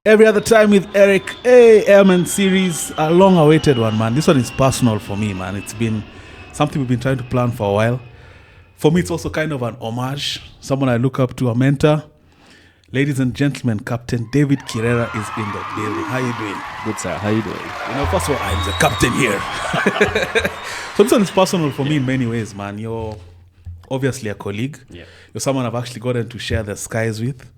Every other time with Eric, Airman series, a long-awaited one, man. This one is personal for me, man. It's been something we've been trying to plan for a while. For me, it's also kind of an homage, someone I look up to, a mentor. Ladies and gentlemen, Captain David Kirera is in the building. How you doing? Good, sir. How you doing? You know, first of all, I'm the captain here. So this one is personal for me in many ways, man. You're obviously a colleague. Yeah. You're someone I've actually gotten to share the skies with.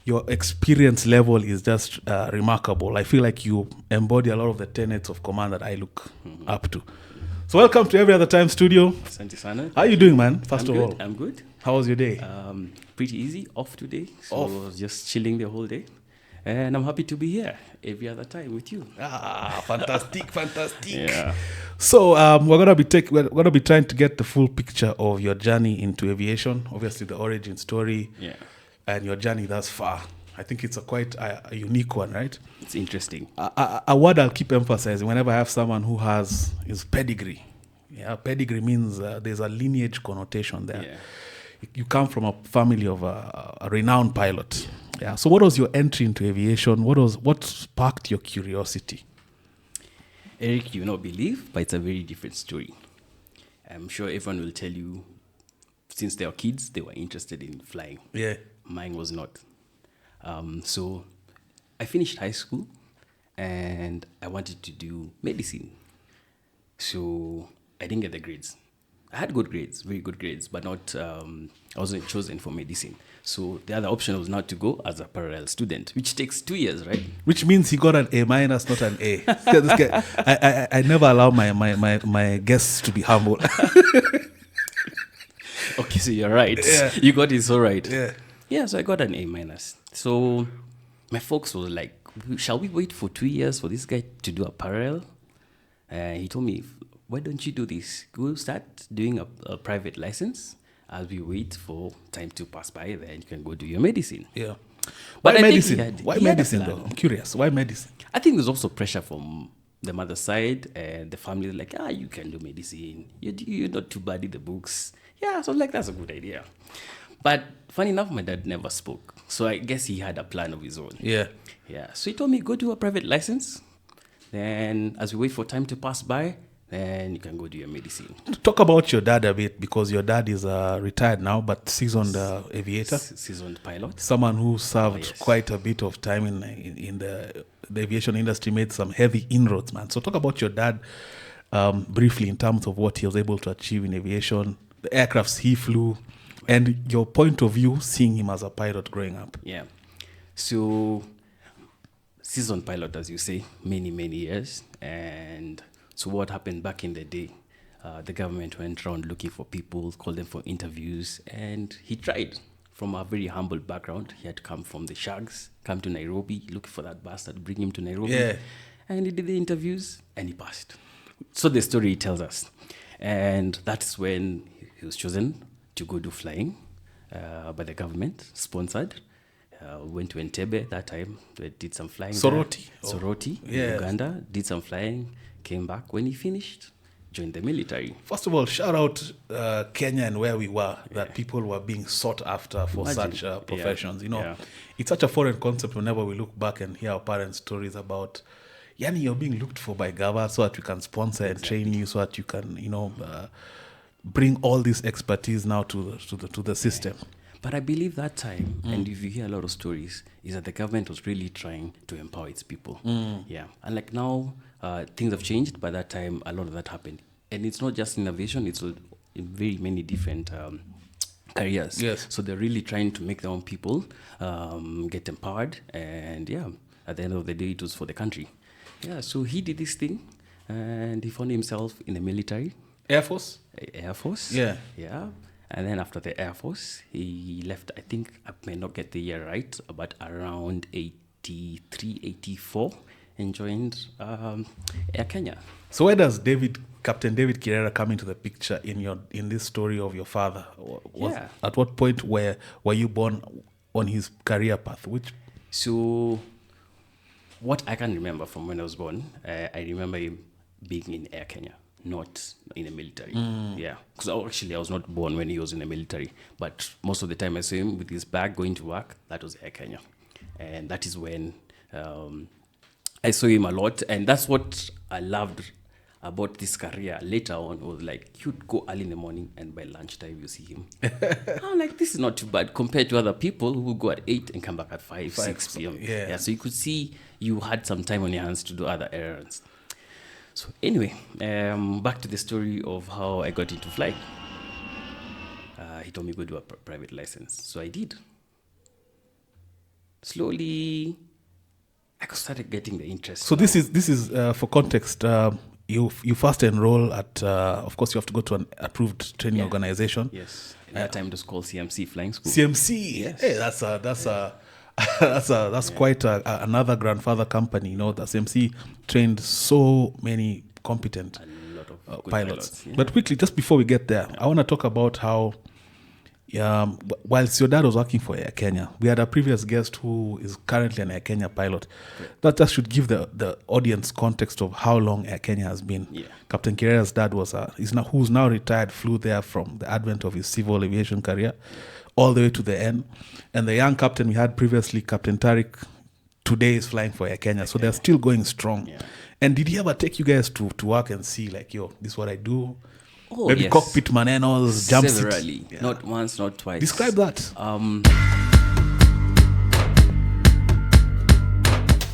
Your experience level is just remarkable. I feel like you embody a lot of the tenets of command that I look up to. So welcome to Every Other Time Studio. Asante sana. How are you doing, man? First of all, I'm good. how was your day? Pretty easy. Off today. So Off. just chilling the whole day. And I'm happy to be here every other time with you. Fantastic. Yeah. So we're gonna be trying to get the full picture of your journey into aviation. Obviously, the origin story. Yeah. And your journey thus far. I think it's quite a unique one, right? It's interesting. A word I'll keep emphasizing whenever I have someone who has his pedigree. Yeah, pedigree means there's a lineage connotation there. Yeah. You come from a family of a renowned pilot. Yeah. So what was your entry into aviation? What sparked your curiosity? Eric, you will not believe, but it's a very different story. I'm sure everyone will tell you, since they were kids, they were interested in flying. Yeah. Mine was not. So I finished high school and I wanted to do medicine. So I didn't get the grades. I had good grades, very good grades, but not. I wasn't chosen for medicine. So the other option was not to go as a parallel student, which takes 2 years, right? Which means he got an A minus, not an A. This guy, I never allow my guests to be humble. Okay, so you're right. Yeah. You got it so right. Yeah. Yeah, so I got an A minus. So my folks were like, shall we wait for 2 years for this guy to do a parallel? He told me, why don't you do this? Go start doing a private license as we wait for time to pass by, then you can go do your medicine. Yeah. But Why I think medicine? Why he had a medicine plan. though? I'm curious. Why medicine? I think there's also pressure from the mother side and the family, like, you can do medicine. You're not too bad in the books. Yeah, so like, that's a good idea. But funny enough, my dad never spoke. So I guess he had a plan of his own. Yeah. Yeah. So he told me, go do a private license. Then as we wait for time to pass by, then you can go do your medicine. Talk about your dad a bit, because your dad is retired now, but seasoned aviator. Seasoned pilot. Someone who served yes. quite a bit of time in the aviation industry, made some heavy inroads, man. So talk about your dad briefly in terms of what he was able to achieve in aviation, the aircrafts he flew, and your point of view seeing him as a pilot growing up. Yeah. So seasoned pilot, as you say, many years. And so what happened back in the day, the government went around looking for people, called them for interviews, and he tried. From a very humble background, he had come from the Shags, come to Nairobi, look for that bastard, bring him to Nairobi. Yeah. And he did the interviews and he passed. So the story tells us. And that's when he was chosen to go do flying by the government, sponsored. Went to Entebbe that time, did some flying. Soroti. There. Soroti, Yeah. in Uganda, did some flying, came back. When he finished, joined the military. First of all, shout out Kenya and where we were, that people were being sought after for Imagine. such professions. You know, Yeah. it's such a foreign concept whenever we look back and hear our parents' stories about, yani, you're being looked for by Gava so that we can sponsor and train you, so that you can, bring all this expertise now to the system. But I believe that time, and if you hear a lot of stories, is that the government was really trying to empower its people. Yeah. And like now, things have changed. By that time, a lot of that happened. And it's not just in aviation, it's in very many different careers. Yes. So they're really trying to make their own people get empowered. And yeah, at the end of the day, it was for the country. Yeah, so he did this thing, and he found himself in the military. Air Force? Air Force. Yeah. Yeah. And then after the Air Force, he left, I think, I may not get the year right, but around 83, 84, and joined Air Kenya. So where does Captain David Kirera come into the picture in this story of your father? Yeah. At what point were you born on his career path? So what I can remember from when I was born, I remember him being in Air Kenya, not in the military. Yeah, because I was not born when he was in the military, but most of the time I saw him with his bag going to work. That was Air Kenya, and that is when I saw him a lot, and that's what I loved about this career. Later on, was like you'd go early in the morning, and by lunchtime you see him. I'm like, this is not too bad compared to other people who would go at 8 and come back at 6 p.m. Yeah. So you could see you had some time on your hands to do other errands. So anyway, back to the story of how I got into flying. He told me go do a private license, so I did. Slowly, I started getting the interest. So this is for context. You first enroll at, of course, you have to go to an approved training organization. Yes, at that time it was called CMC Flying School. CMC, yes. Hey, that's quite another grandfather company. You know, the CMC trained so many competent pilots. Yeah. But quickly, just before we get there, I want to talk about how, whilst your dad was working for Air Kenya, we had a previous guest who is currently an Air Kenya pilot. That just should give the audience context of how long Air Kenya has been. Yeah. Captain Kirera's dad who's now retired, flew there from the advent of his civil aviation career all the way to the end. And the young captain we had previously, Captain Tariq, today is flying for Air Kenya. So they're still going strong. Yeah. And did he ever take you guys to work and see, like, yo, this is what I do? Oh, maybe yes. Cockpit manenos, jump seat. Severally. Yeah. Not once, not twice. Describe that.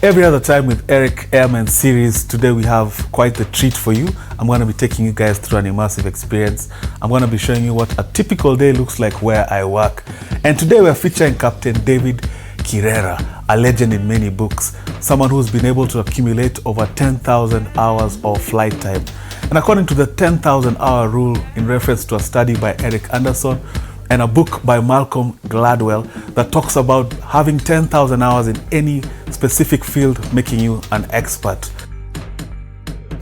Every other time with Eric Airman series, today we have quite the treat for you. I'm going to be taking you guys through an immersive experience. I'm going to be showing you what a typical day looks like where I work. And today we're featuring Captain David Kirera, a legend in many books, someone who's been able to accumulate over 10,000 hours of flight time. And according to the 10,000 hour rule, in reference to a study by Eric Anderson and a book by Malcolm Gladwell that talks about having 10,000 hours in any specific field making you an expert.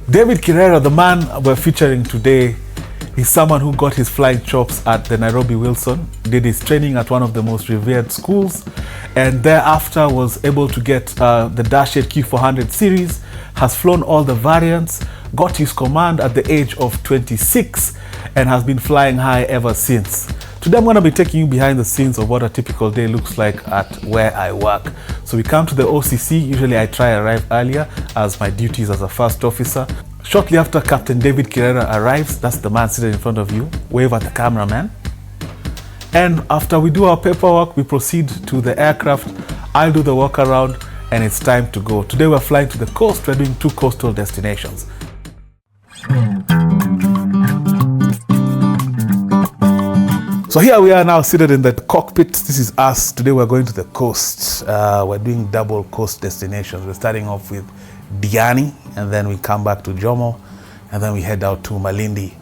David Kirera, the man we're featuring today, is someone who got his flying chops at the Nairobi Wilson, did his training at one of the most revered schools, and thereafter was able to get the Dash 8 Q400 series, has flown all the variants, got his command at the age of 26, and has been flying high ever since. Today I'm going to be taking you behind the scenes of what a typical day looks like at where I work. So we come to the OCC. Usually I try to arrive earlier as my duties as a first officer. Shortly after Captain David Kirera arrives, that's the man sitting in front of you, wave at the cameraman. And after we do our paperwork, we proceed to the aircraft. I'll do the walk around and it's time to go. Today we're flying to the coast. We're doing 2 coastal destinations. So here we are now seated in the cockpit. This is us. Today we're going to the coast. We're doing double coast destinations. We're starting off with Diani, and then we come back to Jomo, and then we head out to Malindi.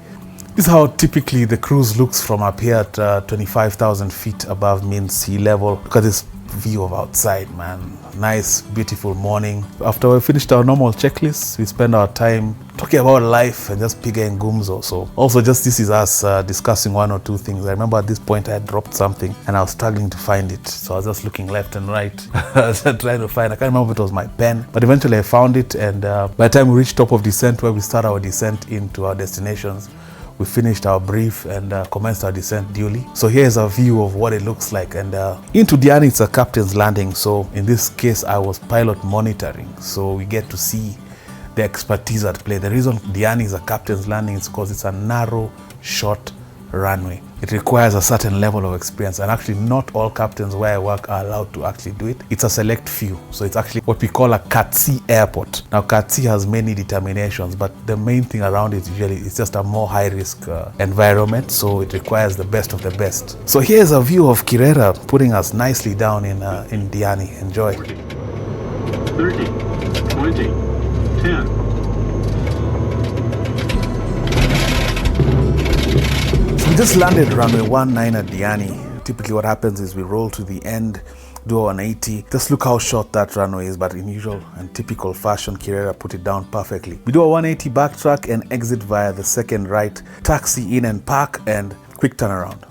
This is how typically the cruise looks from up here at 25,000 feet above mean sea level. Look at this view of outside, man. Nice, beautiful morning. After we finished our normal checklists, we spend our time talking about life and just pigging gumzo. So also just this is us discussing 1 or 2 things. I remember at this point I had dropped something and I was struggling to find it. So I was just looking left and right, trying to find. I can't remember if it was my pen, but eventually I found it. And by the time we reached top of descent, where we start our descent into our destinations, we finished our brief and commenced our descent duly. So here's a view of what it looks like. And into Diani, it's a captain's landing. So in this case, I was pilot monitoring. So we get to see the expertise at play. The reason Diani is a captain's landing is because it's a narrow, short runway. It requires a certain level of experience, and actually not all captains where I work are allowed to actually do it. It's a select few. So it's actually what we call a Cat C airport. Now Cat C has many determinations, but the main thing around it usually is just a more high risk environment, so it requires the best of the best. So here's a view of Kirera putting us nicely down in Diani. Enjoy. 30, 20, 10. We just landed runway 19 at Diani. Typically what happens is we roll to the end, do a 180. Just look how short that runway is, but in usual and typical fashion, Kirera put it down perfectly. We do a 180 backtrack and exit via the second right, taxi in and park, and quick turnaround.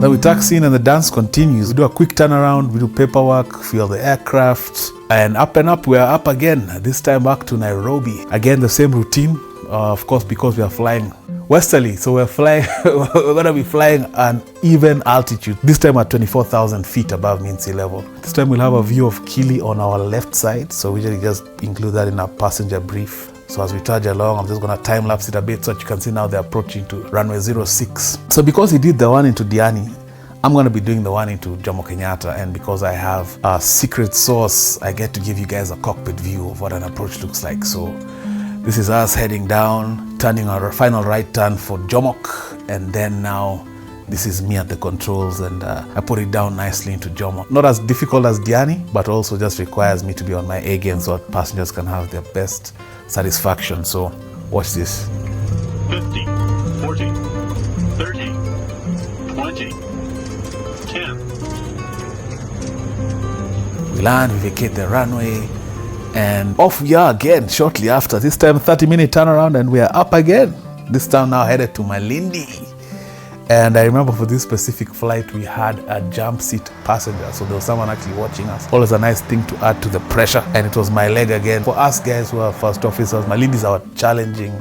Then we taxi in and the dance continues. We do a quick turnaround, we do paperwork, fuel the aircraft, and up, we're up again, this time back to Nairobi. Again, the same routine. Of course, because we are flying westerly. So we're flying, we're going to be flying an even altitude, this time at 24,000 feet above mean sea level. This time we'll have a view of Kili on our left side. So we usually just include that in our passenger brief. So as we trudge along, I'm just going to time lapse it a bit so that you can see now they're approaching to runway 06. So because he did the one into Diani, I'm going to be doing the one into Jomo Kenyatta, and because I have a secret sauce, I get to give you guys a cockpit view of what an approach looks like. So this is us heading down, turning our final right turn for Jomok, and then now this is me at the controls, and I put it down nicely into Jomo. Not as difficult as Diani, but also just requires me to be on my A game so that passengers can have their best satisfaction. So watch this. 50, 40, 30, 20, 10. We land, we vacate the runway, and off we are again shortly after. This time 30-minute turnaround, and we are up again. This time now headed to Malindi. And I remember for this specific flight, we had a jump seat passenger. So there was someone actually watching us. Always a nice thing to add to the pressure. And it was my leg again. For us guys who are first officers, Malindi is our challenging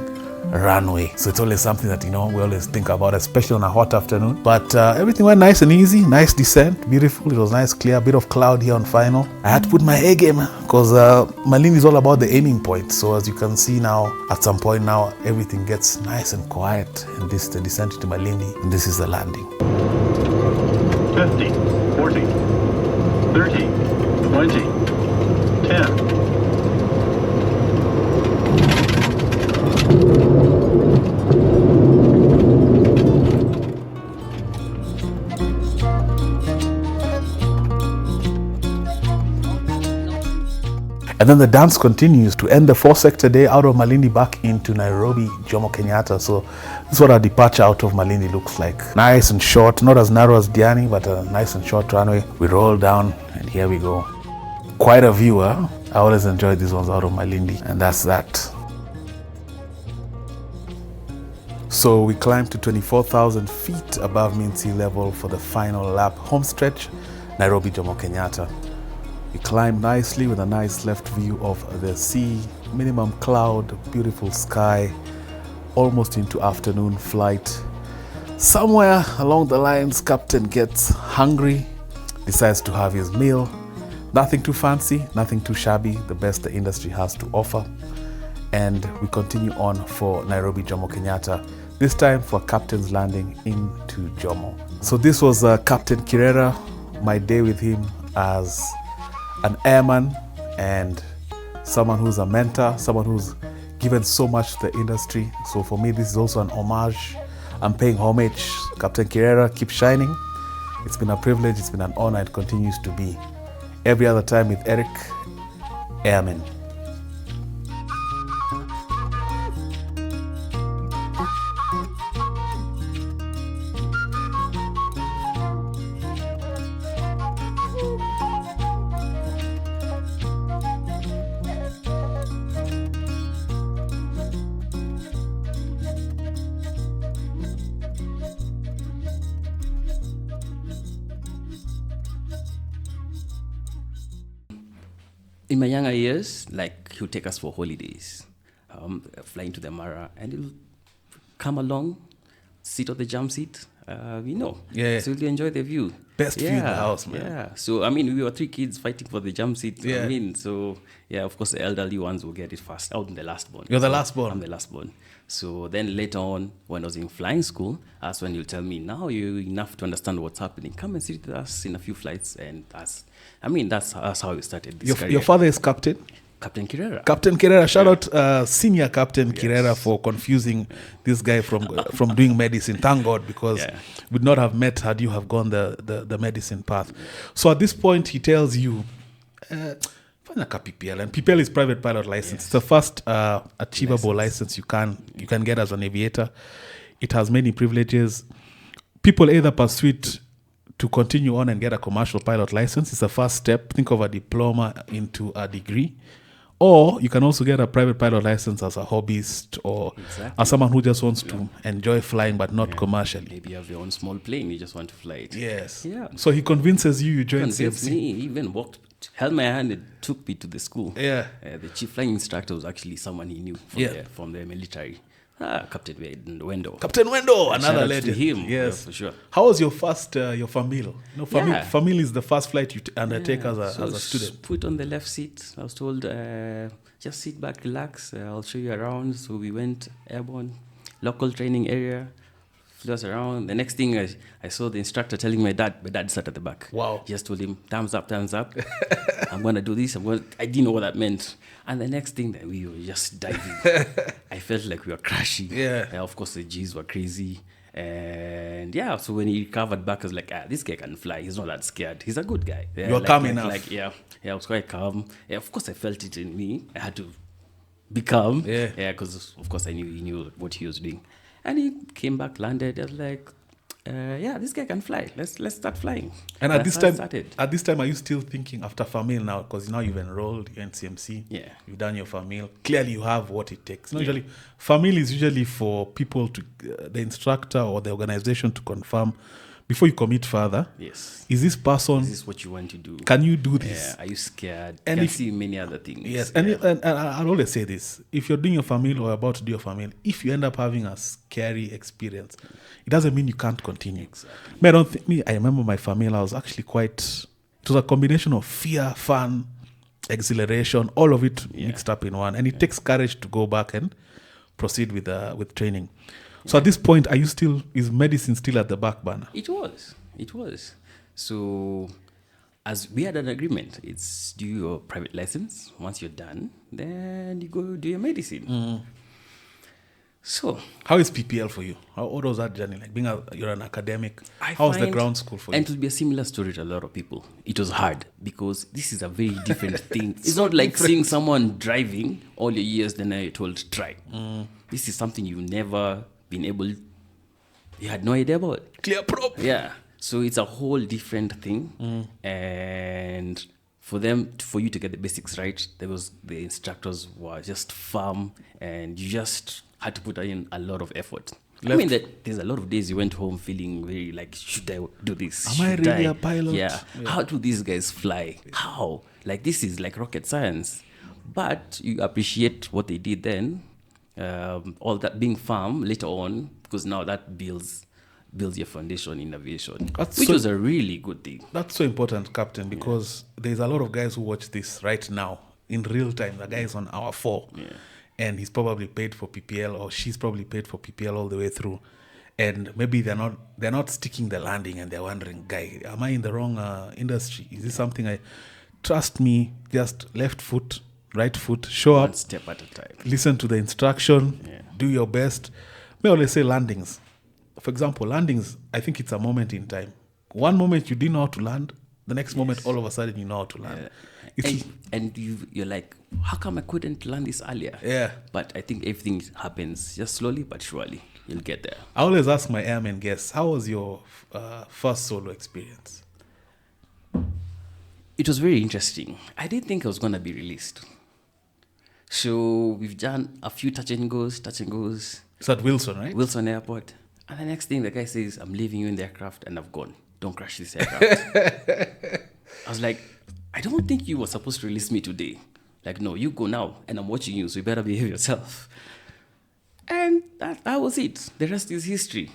runway. So it's always something that, we always think about, especially on a hot afternoon. But everything went nice and easy. Nice descent. Beautiful. It was nice, clear. A bit of cloud here on final. I had to put my A game because Malindi is all about the aiming point. So as you can see now, at some point now, everything gets nice and quiet. And this is the descent to Malindi. And this is the landing. 50, 40, 30, 20, 10. And then the dance continues to end the 4-sector day out of Malindi back into Nairobi, Jomo Kenyatta. So this is what our departure out of Malindi looks like. Nice and short, not as narrow as Diani, but a nice and short runway. We roll down and here we go. Quite a view, huh? I always enjoy these ones out of Malindi, and that's that. So we climbed to 24,000 feet above mean sea level for the final lap home stretch, Nairobi, Jomo Kenyatta. We climbed nicely with a nice left view of the sea, minimum cloud, beautiful sky, almost into afternoon flight. Somewhere along the lines, Captain gets hungry, decides to have his meal. Nothing too fancy, nothing too shabby, the best the industry has to offer. And we continue on for Nairobi, Jomo Kenyatta, this time for Captain's landing into Jomo. So this was Captain Kirera, my day with him as an airman and someone who's a mentor, someone who's given so much to the industry. So for me, this is also an homage. I'm paying homage. Captain Kirera, keep shining. It's been a privilege, it's been an honor, it continues to be. Every other time with Eric, Airman. In my younger years, he'll take us for holidays, flying to the Mara, and he'll come along, sit on the jump seat, Yeah. So you'll enjoy the view. Best view in the house, man. Yeah. So, we were 3 kids fighting for the jump seat. Yeah. Of course, the elderly ones will get it first. I'm the last born. You're the last born? I'm the last born. So then later on, when I was in flying school, that's when you'll tell me, now you're enough to understand what's happening. Come and sit with us in a few flights. And that's how we started this career. Your father is Captain? Captain Kirera. Captain Kirera, shout out senior Captain Kirera for confusing this guy from doing medicine. Thank God, because we'd not have met had you have gone the medicine path. So at this point, he tells you, find a PPL, and PPL is private pilot license. It's the first achievable license you can get as an aviator. It has many privileges. People either pursue it to continue on and get a commercial pilot license. It's the first step. Think of a diploma into a degree. Or you can also get a private pilot license as a hobbyist or as someone who just wants to enjoy flying but not commercially. Maybe you have your own small plane, you just want to fly it. Yes. Yeah. So he convinces you join Convinced CFC. me, he even held my hand and took me to the school. Yeah. The chief flying instructor was actually someone he knew from the military. Captain Wendo. Captain Wendo, Shout another out legend. to him, Yes, yeah, for sure. How was your first your famil? Yeah. Famil is the first flight you undertake Yeah, as so a student. Put on the left seat. I was told, just sit back, relax. I'll show you around. So we went airborne, local training area, flew us around. The next thing I saw the instructor telling my dad sat at the back. Wow. Just told him, thumbs up, thumbs up. I'm going to do this. I didn't know what that meant. And the next thing that we were just diving. I felt like we were crashing. Yeah. Of course, the G's were crazy. And yeah, so when he recovered back, I was like, this guy can fly. He's not that scared. He's a good guy. Yeah, You're calm enough. Yeah, I was quite calm. Yeah, of course, I felt it in me. I had to be calm. Yeah. Yeah, because of course I knew he knew what he was doing. And he came back, landed. I was like, this guy can fly. Let's start flying. And That's how it at this time, are you still thinking after famil now? Because now you've enrolled, you're in CMC. Yeah. You've done your famil. Clearly, you have what it takes. No, usually, famil is usually for people to, the instructor or the organization to confirm before you commit further. Yes. Is this person? Is this what you want to do? Can you do this? Yeah. Are you scared? And Can if- see many other things. Yes, Yeah. and I'll always say this: if you're doing your family or about to do your family, if you end up having a scary experience, it doesn't mean you can't continue. Exactly. I remember my family. I was actually it was a combination of fear, fun, exhilaration, all of it mixed up in one, and it takes courage to go back and proceed with training. So at this point, is medicine still at the back burner? It was. So, as we had an agreement, it's do your private license. Once you're done, then you go do your medicine. So, How is PPL for you? What was that journey like? You're an academic. I How was the find- ground school for you? And it will be a similar story to a lot of people. It was hard because this is a very different thing. It's not like seeing someone driving all your years, then you're told try. This is something you've never been able. You had no idea about. Clear prop. Yeah. So it's a whole different thing. And for you to get the basics right, the instructors were just firm and you just had to put in a lot of effort. I mean, there's a lot of days you went home feeling very like, should I do this? Am I Should really a pilot? Yeah. How do these guys fly? How? Like, this is like rocket science. But you appreciate what they did then. All that being firm later on, because now that builds your foundation in aviation, which was a really good thing. That's so important, Captain, because there's a lot of guys who watch this right now in real time. The guy is on hour 4, and he's probably paid for PPL, or she's probably paid for PPL all the way through, and maybe they're not sticking the landing, and they're wondering, guy, am I in the wrong industry? Is this something trust me? Just left foot, right foot, show One up, step at a time. listen to the instruction, do your best. May always say landings. For example, landings, I think it's a moment in time. One moment you didn't know how to land, the next moment all of a sudden you know how to land. And you're like, how come I couldn't land this earlier? Yeah. But I think everything happens just slowly but surely. You'll get there. I always ask my airmen guests, how was your first solo experience? It was very interesting. I didn't think I was going to be released. So we've done a few touch and goes. It's at Wilson, right? Wilson Airport. And the next thing the guy says, I'm leaving you in the aircraft and I've gone. Don't crash this aircraft. I was like, I don't think you were supposed to release me today. Like, no, you go now and I'm watching you, so you better behave yourself. And that was it. The rest is history.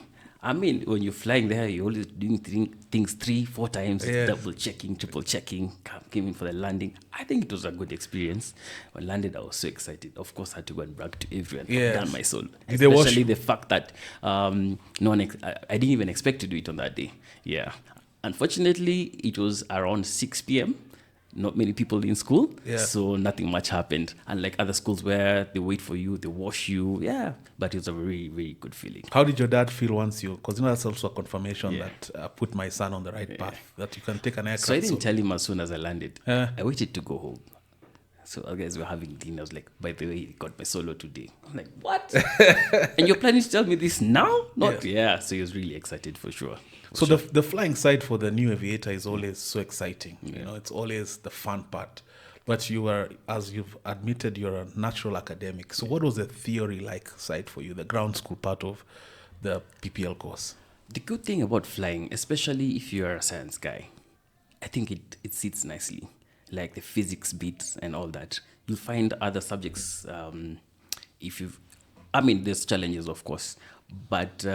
I mean, when you're flying there, you're always doing things 3-4 times, double checking, triple checking, came in for the landing. I think it was a good experience. When landed, I was so excited. Of course, I had to go and brag to everyone. Yes. I've done my soul. Did they watch Especially you? the fact that I didn't even expect to do it on that day. Yeah. Unfortunately, it was around 6 p.m. Not many people in school, so nothing much happened. Unlike other schools where they wait for you, they wash you, but it was a very, very good feeling. How did your dad feel once because that's also a confirmation that I put my son on the right path, that you can take an aircraft. So I didn't tell him as soon as I landed. Yeah. I waited to go home. So our guys were having dinner. I was like, by the way, he got my solo today. I'm like, what? And you're planning to tell me this now? Not So he was really excited for sure. So the flying side for the new aviator is always so exciting. You know, it's always the fun part. But you are, as you've admitted, you're a natural academic. So what was the theory-like side for you, the ground school part of the PPL course? The good thing about flying, especially if you're a science guy, I think it sits nicely. Like the physics bits and all that. You'll find other subjects, if you've I mean, there's challenges, of course, but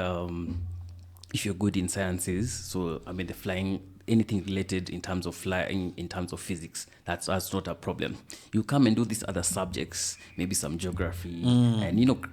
if you're good in sciences, so I mean, the flying, anything related in terms of flying, in terms of physics, that's not a problem. You come and do these other subjects, maybe some geography, and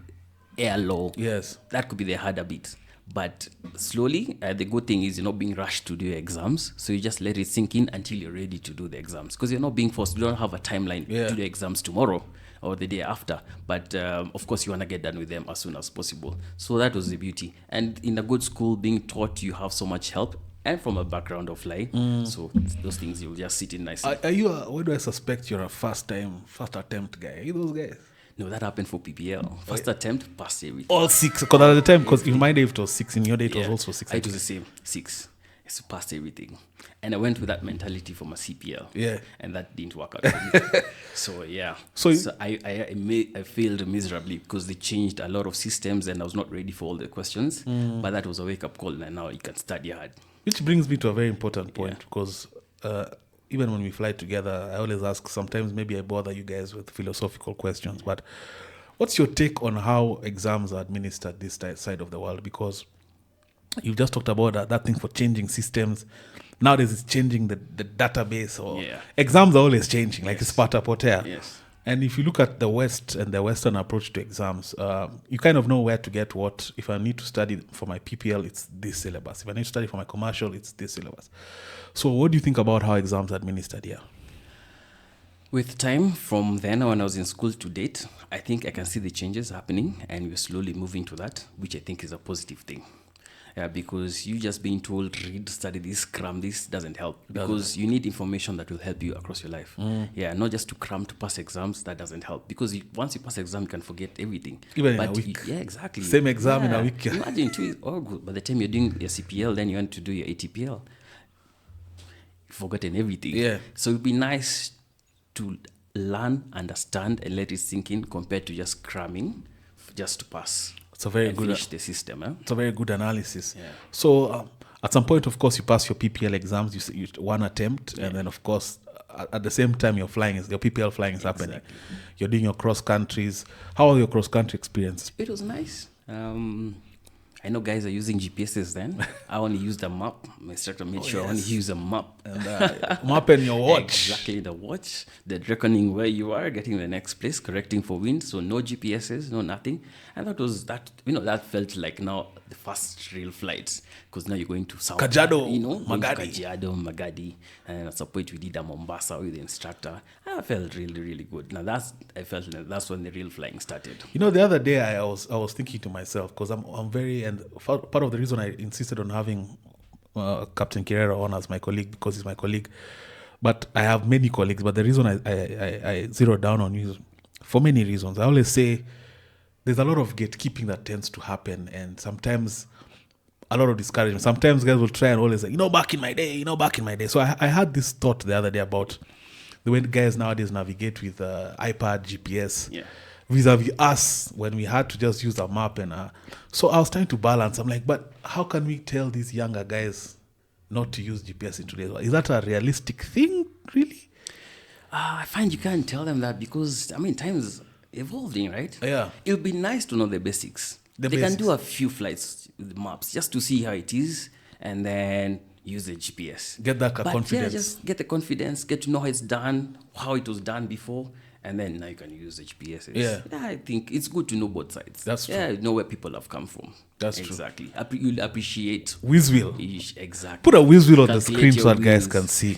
air law. Yes. That could be the harder bit. But slowly, the good thing is you're not being rushed to do your exams. So you just let it sink in until you're ready to do the exams. Because you're not being forced. You don't have a timeline to do the exams tomorrow or the day after. But of course, you want to get done with them as soon as possible. So that was the beauty. And in a good school, being taught, you have so much help. And from a background of flying. So those things, you'll just sit in nicely. Are you, why do I suspect you're a first attempt guy? Are you those guys? No, that happened for PPL. First attempt, passed everything. All 6. Because at the time, because in my day it was 6, in your day it was also 6. It was the same, 6. It's passed everything. And I went with that mentality for my CPL. Yeah. And that didn't work out for me. So, yeah. So I failed miserably because they changed a lot of systems and I was not ready for all the questions. But that was a wake-up call, and now you can study hard. Which brings me to a very important point, because even when we fly together, I always ask, sometimes maybe I bother you guys with philosophical questions, but what's your take on how exams are administered this side of the world? Because you've just talked about that thing for changing systems. Nowadays it's changing the database, or exams are always changing, like it's Sparta Potea. Yes. And if you look at the West and the Western approach to exams, you kind of know where to get what. If I need to study for my PPL, it's this syllabus. If I need to study for my commercial, it's this syllabus. So what do you think about how exams are administered here? With time, from then when I was in school to date, I think I can see the changes happening, and we're slowly moving to that, which I think is a positive thing. Yeah, because you just being told, read, study this, cram this, doesn't help. Because you need information that will help you across your life. Yeah, not just to cram to pass exams, that doesn't help. Because once you pass exam, you can forget everything. Even in a week. Yeah, exactly. Same exam in a week. Imagine 2 weeks, oh good. By the time you're doing your CPL, then you want to do your ATPL. You've forgotten everything. Yeah. So it'd be nice to learn, understand, and let it sink in compared to just cramming just to pass. It's a very good finish the system. It's a very good analysis. Yeah. So at some point, of course, you pass your PPL exams. You one attempt, and then of course, at the same time, your PPL flying is happening. You're doing your cross countries. How are your cross country experiences? It was nice. I know guys are using GPSs then. I only used a map. My instructor made sure I only use a map. And map and your watch. Exactly, the watch. The reckoning where you are, getting the next place, correcting for wind. So no GPSs, no nothing. And that was that. That felt like now the first real flights, because now you're going to South Kajiado, Magadi. Kajiado, Magadi, and at some point we did a Mombasa with the instructor. I felt really, really good. Now I felt that's when the real flying started. The other day I was thinking to myself, because I'm very, and part of the reason I insisted on having Captain Kirera on as my colleague, because he's my colleague. But I have many colleagues. But the reason I zeroed down on you is for many reasons. I always say there's a lot of gatekeeping that tends to happen, and sometimes a lot of discouragement. Sometimes guys will try and always say, back in my day. So I had this thought the other day about the way guys nowadays navigate with iPad, GPS. Yeah. Vis-a-vis us when we had to just use a map. And so I was trying to balance. I'm like, but how can we tell these younger guys not to use GPS in today's world? Is that a realistic thing, really? I find you can't tell them that, because time's evolving, right? Yeah. It would be nice to know the basics. They can do a few flights with maps just to see how it is, and then use the GPS. Get that confidence. Yeah, just get the confidence, get to know how it's done, how it was done before, and then now you can use the GPS. Yeah, I think it's good to know both sides. That's true. Yeah, know where people have come from. That's exactly. You'll appreciate whiz wheel. Exactly. Put a whiz wheel on the screen so that guys can see.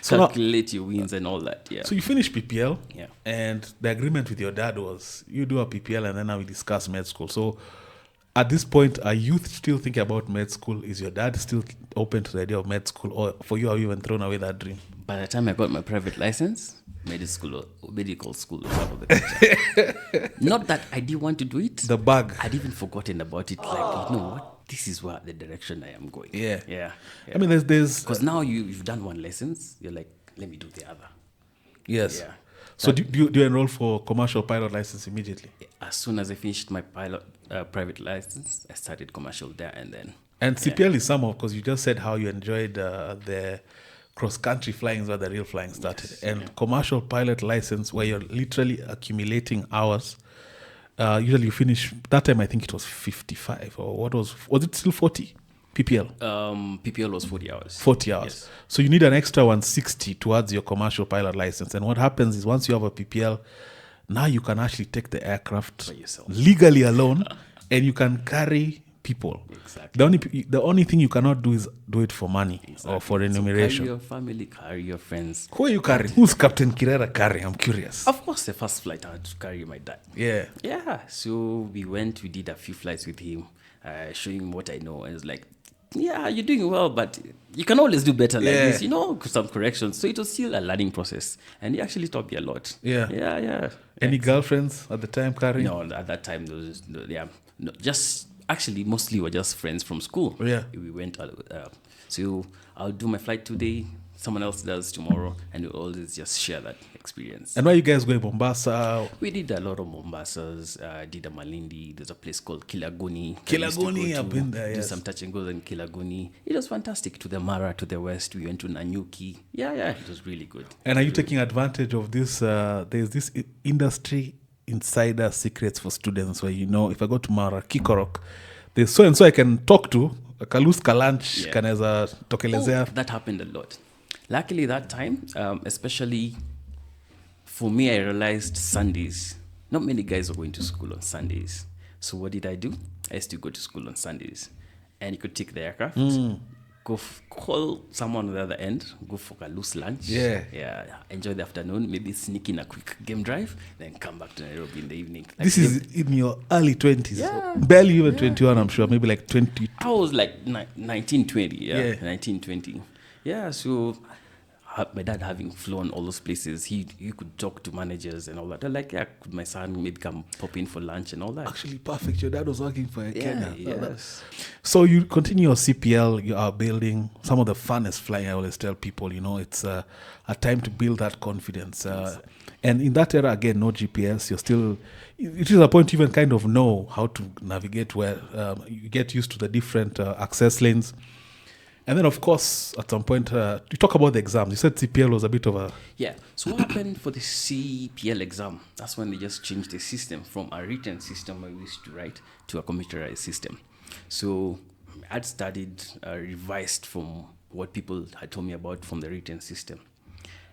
So calculate your wins and all that. Yeah. So you finish PPL. Yeah. And the agreement with your dad was you do a PPL and then now we discuss med school. So at this point, are you still thinking about med school? Is your dad still open to the idea of med school, or for you have you even thrown away that dream? By the time I got my private license, medical school was out of the picture. Not that I didn't want to do it. The bug. I'd even forgotten about it. Like, you know what? This is where the direction I am going. Yeah. I mean, there's because now you've done one license. You're like, let me do the other. Yes. Yeah. So do you enroll for commercial pilot license immediately? As soon as I finished my private license, I started commercial there and then. And CPL is somehow, because you just said how you enjoyed the cross-country flying is where the real flying started. Yes, and commercial pilot license, where you're literally accumulating hours Usually you finish, that time I think it was 55 or was it still 40 PPL? PPL was 40 hours. 40 hours. Yes. So you need an extra 160 towards your commercial pilot license. And what happens is once you have a PPL, now you can actually take the aircraft By yourself. legally alone and you can carry people. Exactly. The only thing you cannot do is do it for money or for So remuneration. carry your family, carry your friends. Who are you carrying? Who's Captain Kirera carrying? I'm curious. Of course, the first flight I had to carry my dad. Yeah. Yeah, so we did a few flights with him, showing him what I know. And it's like, yeah, you're doing well, but you can always do better like this, some corrections. So it was still a learning process. And he actually taught me a lot. Yeah. Yeah. Any girlfriends at the time carrying? No, at that time, just actually mostly were just friends from school. Yeah. We went, so I'll do my flight today, someone else does tomorrow, and we always just share that experience. And where you guys going? Mombasa? We did a lot of Mombasas, did a Malindi. There's a place called Kilagoni. Kilagoni, I've been there, Do yes. some touch and goes in Kilagoni. It was fantastic. To the Mara, to the west, we went to Nanyuki. Yeah, it was really good. And are you taking advantage of this? There's this industry insider secrets for students where, if I go to Mara, Kikorok, there's so-and-so I can talk to, Kalus Kalanch, kaneza tokelezea. That happened a lot. Luckily that time, especially for me, I realized Sundays, not many guys are going to school on Sundays. So what did I do? I used to go to school on Sundays. And you could take the aircraft, go call someone on the other end, go for a loose lunch. Yeah. Enjoy the afternoon, maybe sneak in a quick game drive, then come back to Nairobi in the evening. This is in your early 20s. Yeah. Barely even 21, I'm sure. Maybe like 20. I was like 19, 20. 19, 20. Yeah, so my dad having flown all those places, he could talk to managers and all that. They're like, could my son maybe come pop in for lunch and all that? Actually, perfect. Your dad was working for Kenya. Yes. So you continue your CPL, you are building some of the funnest flying. I always tell people, it's a time to build that confidence. And in that era, again, no GPS. You're still, it is a point you even kind of know how to navigate where you get used to the different access lanes. And then, of course, at some point, you talk about the exams. You said CPL was a bit of a... Yeah. So what happened for the CPL exam? That's when they just changed the system from a written system where we used to write to a computerized system. So I'd studied, revised from what people had told me about from the written system.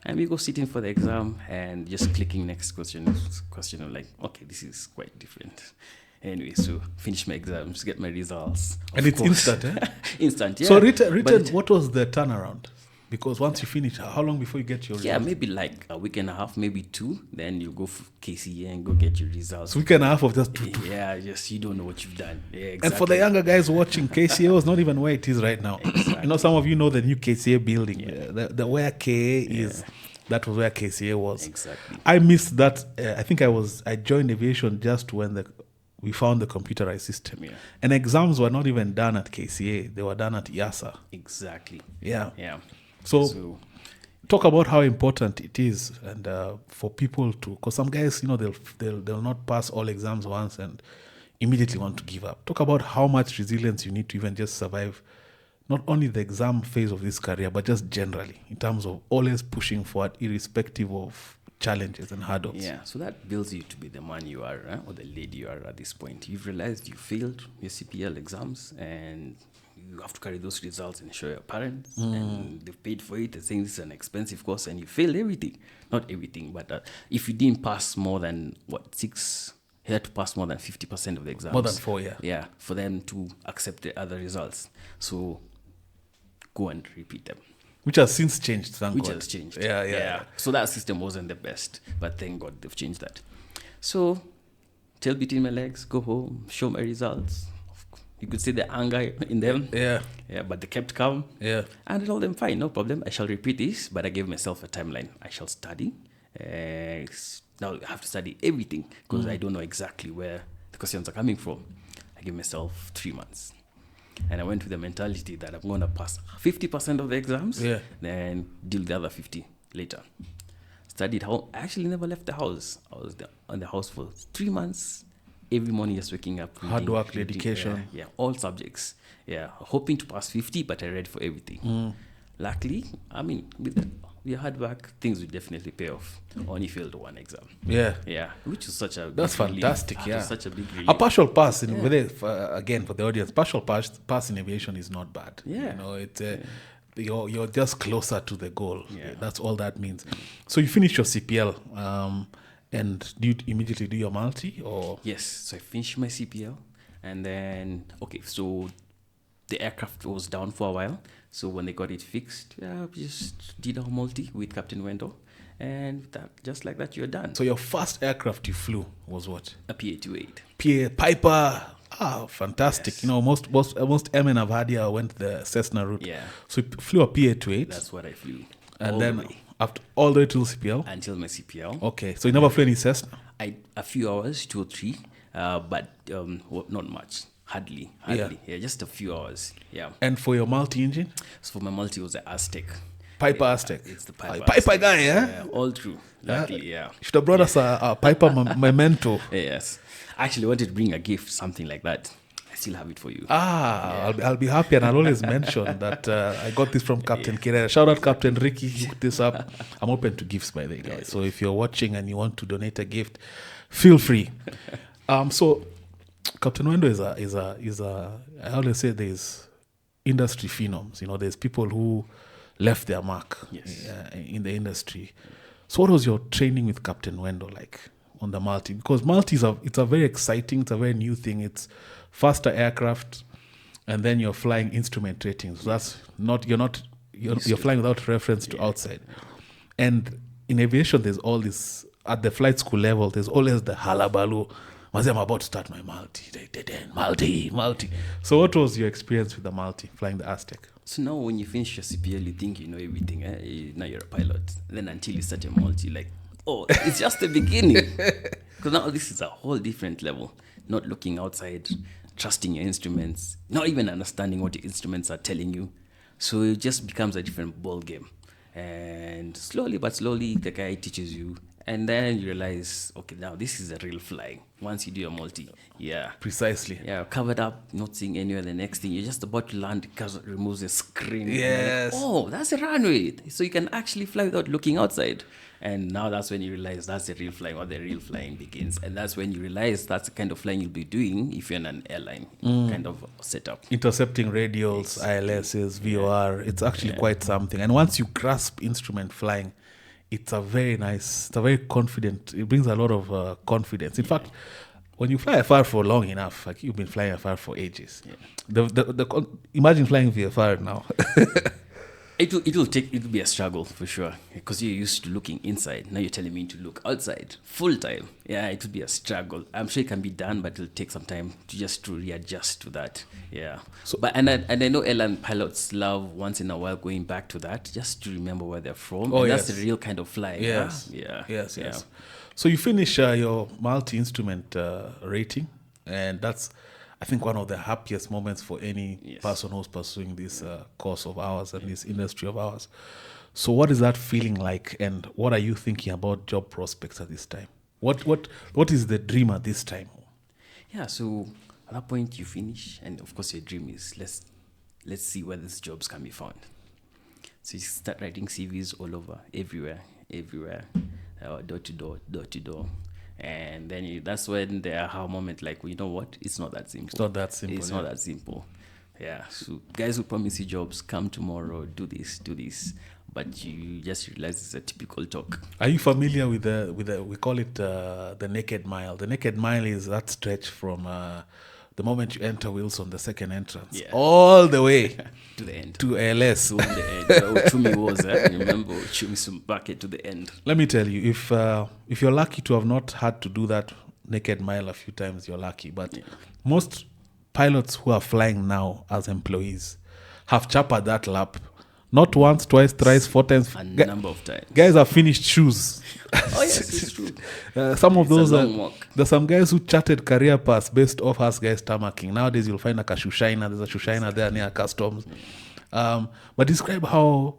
And we go sitting for the exam and just clicking next question. I'm like, okay, this is quite different. Anyway, so finish my exams, get my results. And it's instant, eh? Instant, yeah. So written, what was the turnaround? Because once you finish, how long before you get your results? Yeah, maybe like a week and a half, maybe 2. Then you go for KCA and go get your results. So week and a half of just... Yeah, just you don't know what you've done. Yeah, exactly. And for the younger guys watching, KCA is not even where it is right now. Exactly. Some of you know the new KCA building. Yeah. The where KA is... That was where KCA was. Exactly. I missed that. I think I joined aviation just when we found the computerized system. Yeah. And exams were not even done at KCA. They were done at IASA. Exactly. Yeah. So talk about how important it is and for people to, because some guys, they'll not pass all exams once and immediately want to give up. Talk about how much resilience you need to even just survive not only the exam phase of this career, but just generally in terms of always pushing forward, irrespective of challenges and hurdles. Yeah, so that builds you to be the man you are, or the lady you are at this point. You've realized you failed your CPL exams and you have to carry those results and show your parents, and they've paid for it. They're saying this is an expensive course, and you failed everything. Not everything, but if you didn't pass more than 6, you had to pass more than 50% of the exams. More than 4, yeah. Yeah, for them to accept the other results. So go and repeat them. Which has since changed, thank God. Which has changed. Yeah. So that system wasn't the best, but thank God they've changed that. So, tail between my legs, go home, show my results. You could see the anger in them. Yeah. Yeah, but they kept calm. Yeah. And I told them, fine, no problem. I shall repeat this, but I gave myself a timeline. I shall study. Now I have to study everything because I don't know exactly where the questions are coming from. I gave myself 3 months. And I went with the mentality that I'm going to pass 50% of the exams, then deal the other 50 later. Studied how I actually never left the house. I was on the house for 3 months, every morning just waking up. Reading, hard work, dedication. Yeah, all subjects. Yeah, hoping to pass 50, but I read for everything. Luckily, with with your hard work, things will definitely pay off. Only failed one exam. Yeah. Yeah, which is such a That's big relief. fantastic, That yeah. was such a big relief. A partial pass, in again, for the audience, partial pass in aviation is not bad. Yeah. You know, it's you're just closer to the goal. Yeah. That's all that means. So you finish your CPL, and do you immediately do your multi, or? Yes, so I finished my CPL, and then so the aircraft was down for a while. So when they got it fixed, we just did our multi with Captain Wendell, and just like that, you're done. So your first aircraft you flew was what? A PA-28. PA Piper. Ah, fantastic. Yes. You know, most airmen I've had here went the Cessna route. Yeah. So you flew a PA-28. That's what I flew. And all then the way after all the way to CPL. until my CPL. Okay, so you never flew any Cessna. A few hours, 2 or 3, but not much. Hardly. Yeah. Yeah, just a few hours. Yeah. And for your multi-engine? So for my multi, it was the Aztec. Piper Aztec. It's the Piper. Piper Aztec. guy, yeah? Yeah, all true. Luckily, yeah. You should have brought us a Piper memento. Yes. I actually wanted to bring a gift, something like that. I still have it for you. I'll be happy, and I'll always mention that I got this from Captain Kirera. Shout out Captain Ricky, he hooked this up. I'm open to gifts, by the way, guys. So if you're watching and you want to donate a gift, feel free. So Captain Wendo is a I always say there's industry phenoms. You know, there's people who left their mark in the industry. So what was your training with Captain Wendo like on the multi? Because multi it's a very exciting, it's a very new thing. It's faster aircraft, and then you're flying instrument ratings. So that's not you're flying without reference to outside. And in aviation, there's all this at the flight school level. There's always the halabaloo. I'm about to start my multi. So what was your experience with the multi, flying the Aztec? So now when you finish your CPL, you think you know everything. Now you're a pilot. Then until you start your multi, like, oh, it's just the beginning. Because now this is a whole different level. Not looking outside, trusting your instruments, not even understanding what your instruments are telling you. So it just becomes a different ball game. And slowly but slowly, the guy teaches you. And then you realize, okay, now this is a real flying. Once you do your multi, Precisely. yeah, covered up, not seeing anywhere. The next thing, you're just about to land because it removes the screen. Yes. Like, oh, that's a runway. So you can actually fly without looking outside. And now that's when you realize that's the real flying, or the real flying begins. And that's when you realize that's the kind of flying you'll be doing if you're in an airline kind of setup. Intercepting radials, ILSs, VOR, it's actually quite something. And once you grasp instrument flying, it's a very confident, it brings a lot of confidence. In fact, when you fly FR for long enough, like you've been flying FR for ages, imagine flying VFR now. It'll be a struggle for sure, because you're used to looking inside. Now you're telling me to look outside full time. Yeah, it will be a struggle. I'm sure it can be done, but it'll take some time to readjust to that. Yeah. So, I know airline pilots love once in a while going back to that, just to remember where they're from. Oh, and yes. That's the real kind of flying. Yes. Yeah. Yes. Yeah. So you finish your multi-instrument rating, and that's, I think, one of the happiest moments for any person who's pursuing this course of ours and this industry of ours. So what is that feeling like, and what are you thinking about job prospects at this time? What is the dream at this time? Yeah, so at that point you finish, and of course your dream is let's see where these jobs can be found. So you start writing CVs all over, everywhere, door to door. And then that's when the aha moment, like, well, you know what? It's not that simple. Not that simple. Yeah. So guys who promise you jobs, come tomorrow, do this. But you just realize it's a typical talk. Are you familiar with we call it the naked mile? The naked mile is that stretch from the moment you enter Wilson, the second entrance, all the way to the end, to ALS. To the end. Uchumi was, remember, Uchumi Sumbake to the end. Let me tell you, if you're lucky to have not had to do that naked mile a few times, you're lucky. But most pilots who are flying now as employees have chapered that lap. Not once, twice, thrice, 4 times. A number of times. Guys have finished shoes. Oh, yes, it's true. Some of those there's some guys who charted career paths based off us guys tarmacking. Nowadays, you'll find like a Shushaina. There's a Shushaina there near customs. But describe how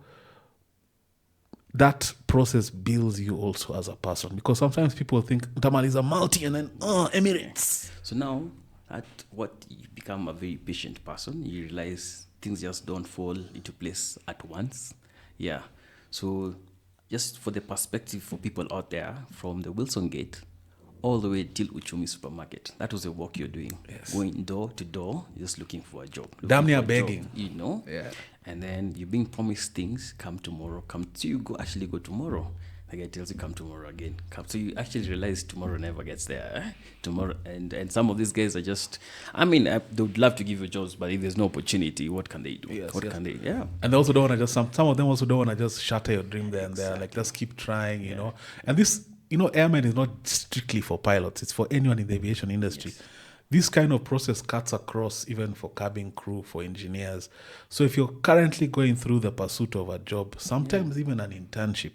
that process builds you also as a person. Because sometimes people think Tamal is a multi and then Emirates. So now, at what you become a very patient person, you realize things just don't fall into place at once. Yeah. So just for the perspective for people out there, from the Wilson Gate all the way till Uchumi Supermarket. That was the work you're doing. Yes. Going door to door, just looking for a job. Damn near looking for a job, begging. you know? Yeah. And then you're being promised things, come tomorrow, so you actually go tomorrow. The guy tells you come tomorrow again. So you actually realize tomorrow never gets there. Tomorrow, and some of these guys are just, I mean, they would love to give you jobs, but if there's no opportunity, what can they do? What can they, yeah. And they also don't want to just, some of them also don't want to just shatter your dream there and there. Like, just keep trying, you know. And this, you know, airmen is not strictly for pilots. It's for anyone in the aviation industry. Yes. This kind of process cuts across even for cabin crew, for engineers. So if you're currently going through the pursuit of a job, sometimes even an internship,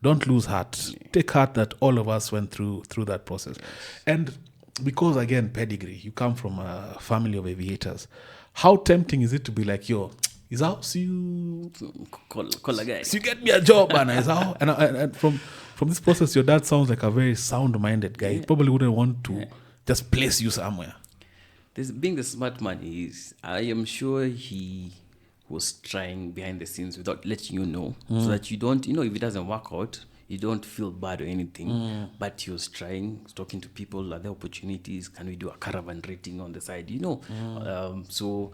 don't lose heart. Take heart that all of us went through that process. Yes. And because, again, pedigree, you come from a family of aviators. How tempting is it to be like, yo, is how? So you call a guy. So you get me a job, man. Is how? And from this process, your dad sounds like a very sound-minded guy. He probably wouldn't want to just place you somewhere. Being the smart man is, I am sure he was trying behind the scenes without letting you know, so that you don't, you know, if it doesn't work out, you don't feel bad or anything. But he was trying, talking to people, are there opportunities? Can we do a caravan rating on the side? You know, so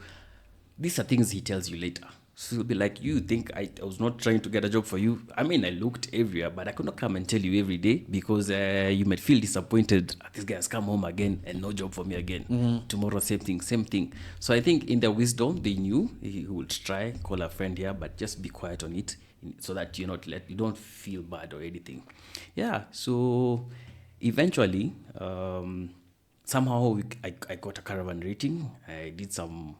these are things he tells you later. So he'll be like, you think I was not trying to get a job for you? I mean, I looked everywhere, but I could not come and tell you every day because you might feel disappointed. This guy has come home again and no job for me again. Tomorrow, same thing. So I think in their wisdom, they knew he would try, call a friend here, but just be quiet on it so that you don't feel bad or anything. Yeah, so eventually, somehow I got a caravan rating. I did some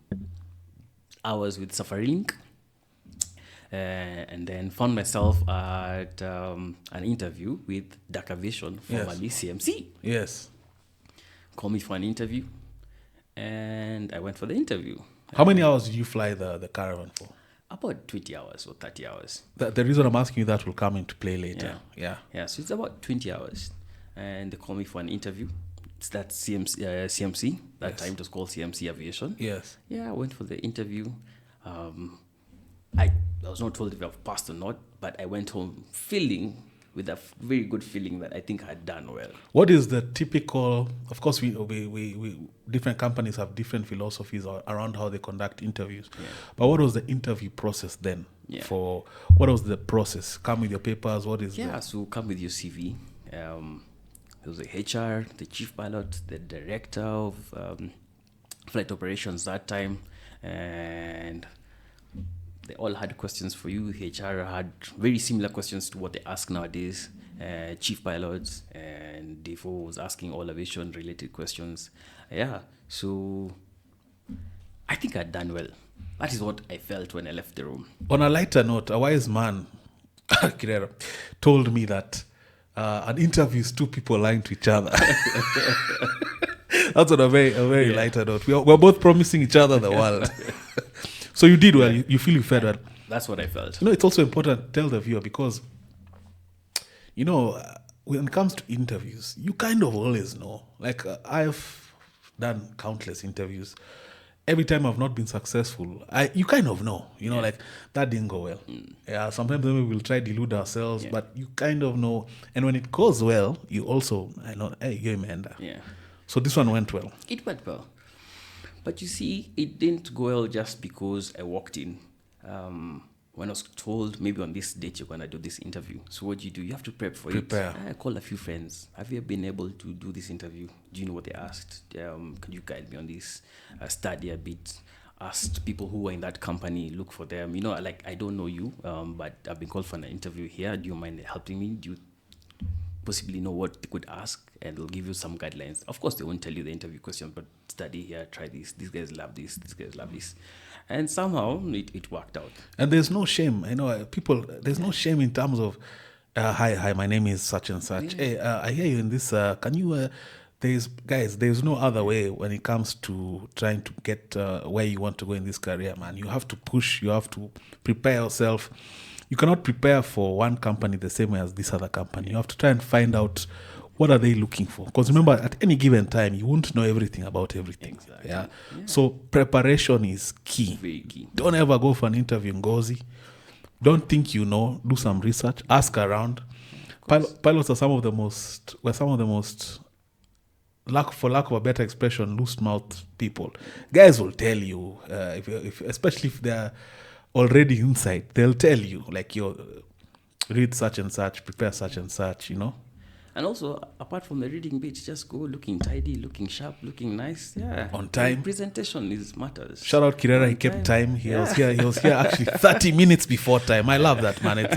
hours with Safarilink. And then found myself at an interview with Dakar Vision, formerly CMC. Yes. Called me for an interview, and I went for the interview. How many hours did you fly the caravan for? About 20 hours or 30 hours. The reason I'm asking you that will come into play later. Yeah. So it's about 20 hours, and they called me for an interview. It's that CMC. That time it was called CMC Aviation. Yes. Yeah, I went for the interview. I was not told if I've passed or not, but I went home feeling with a very good feeling that I think I had done well. What is the typical? Of course, we different companies have different philosophies around how they conduct interviews. Yeah. But what was the interview process then? Yeah. What was the process? Come with your papers. What is? So come with your CV. There was the HR, the chief pilot, the director of flight operations that time, and they all had questions for you. HR had very similar questions to what they ask nowadays. Chief pilots, and Defoe was asking all aviation related questions. Yeah, so I think I'd done well. That is what I felt when I left the room. On a lighter note, a wise man, Kirera, told me that an interview is two people lying to each other. That's on a very lighter note. We're both promising each other the world. So you did well. You feel you fared well. That's what I felt. You know, it's also important to tell the viewer because, you know, when it comes to interviews, you kind of always know. Like, I've done countless interviews. Every time I've not been successful, you kind of know. You know, like, that didn't go well. Yeah, sometimes maybe we'll try to delude ourselves, but you kind of know. And when it goes well, you also, I know, hey, you're Amanda. Yeah. So this one went well. It went well. But you see, it didn't go well just because I walked in. When I was told, maybe on this date, you're going to do this interview. So what do? You have to prepare. I called a few friends. Have you been able to do this interview? Do you know what they asked? Can you guide me on this? Study a bit. Asked people who were in that company, look for them. You know, like, I don't know you, but I've been called for an interview here. Do you mind helping me? Do you possibly know what they could ask? And they'll give you some guidelines. Of course, they won't tell you the interview question, but study here, try this. These guys love this. These guys love this. And somehow it worked out. And there's no shame. I know people, there's no shame in terms of, hi, my name is such and such. Yeah. Hey, I hear you in this. Can you, there's no other way when it comes to trying to get where you want to go in this career, man. You have to push. You have to prepare yourself. You cannot prepare for one company the same way as this other company. You have to try and find out what are they looking for. Because remember, at any given time, you won't know everything about everything. Exactly. Yeah? So preparation is key. Very key. Don't ever go for an interview in Ngozi. Don't think you know. Do some research. Ask around. Pilots are some of the most, for lack of a better expression, loose mouth people. Guys will tell you, especially if they're already inside, they'll tell you, like, read such and such, prepare such and such, And also, apart from the reading bit, just go looking tidy, looking sharp, looking nice. Yeah. On time. The presentation matters. Shout out Kirera, he kept time. He was here actually 30 minutes before time. I love that, man. It's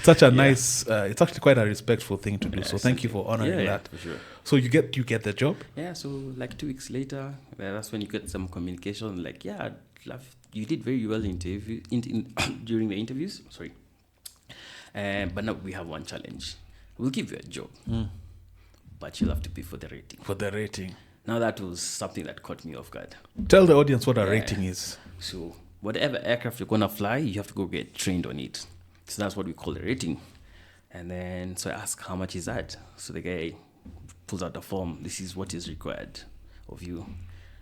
such a nice, it's actually quite a respectful thing to do. So thank you for honoring that. For sure. So you get the job? Yeah, so like 2 weeks later, that's when you get some communication like, you did very well during the interviews. Sorry. But now we have one challenge. We'll give you a job, but you'll have to pay for the rating. For the rating. Now that was something that caught me off guard. Tell the audience what a rating is. So whatever aircraft you're going to fly, you have to go get trained on it. So that's what we call the rating. And then, so I asked, how much is that? So the guy pulls out the form. This is what is required of you.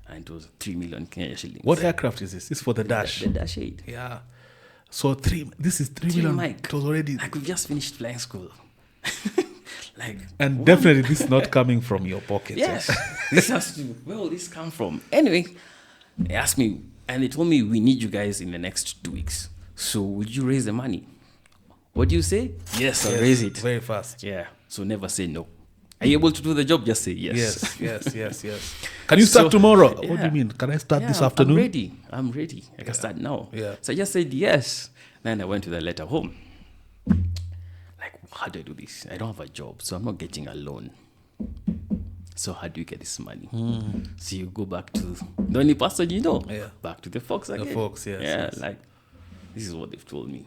And it was 3 million Kenya shillings. What aircraft is this? This is for the Dash. The Dash 8. Yeah. So this is 3 million. Mike. It was already. Like we've just finished flying school. And definitely this is not coming from your pocket. Yes. This has to, where will this come from? Anyway, they asked me, and they told me, we need you guys in the next 2 weeks. So would you raise the money? What do you say? Yes, I'll raise it. Very fast. Yeah. So never say no. Are you able to do the job? Just say yes. Yes. Can you start tomorrow? What do you mean? Can I start this afternoon? I'm ready. I can start now. Yeah. So I just said yes. Then I went to the letter home. Like, how do I do this? I don't have a job, so I'm not getting a loan. So how do you get this money? So you go back to the only person you know. Yeah. Back to the folks again. The folks, yes. Yeah, yes. like, this is what they've told me.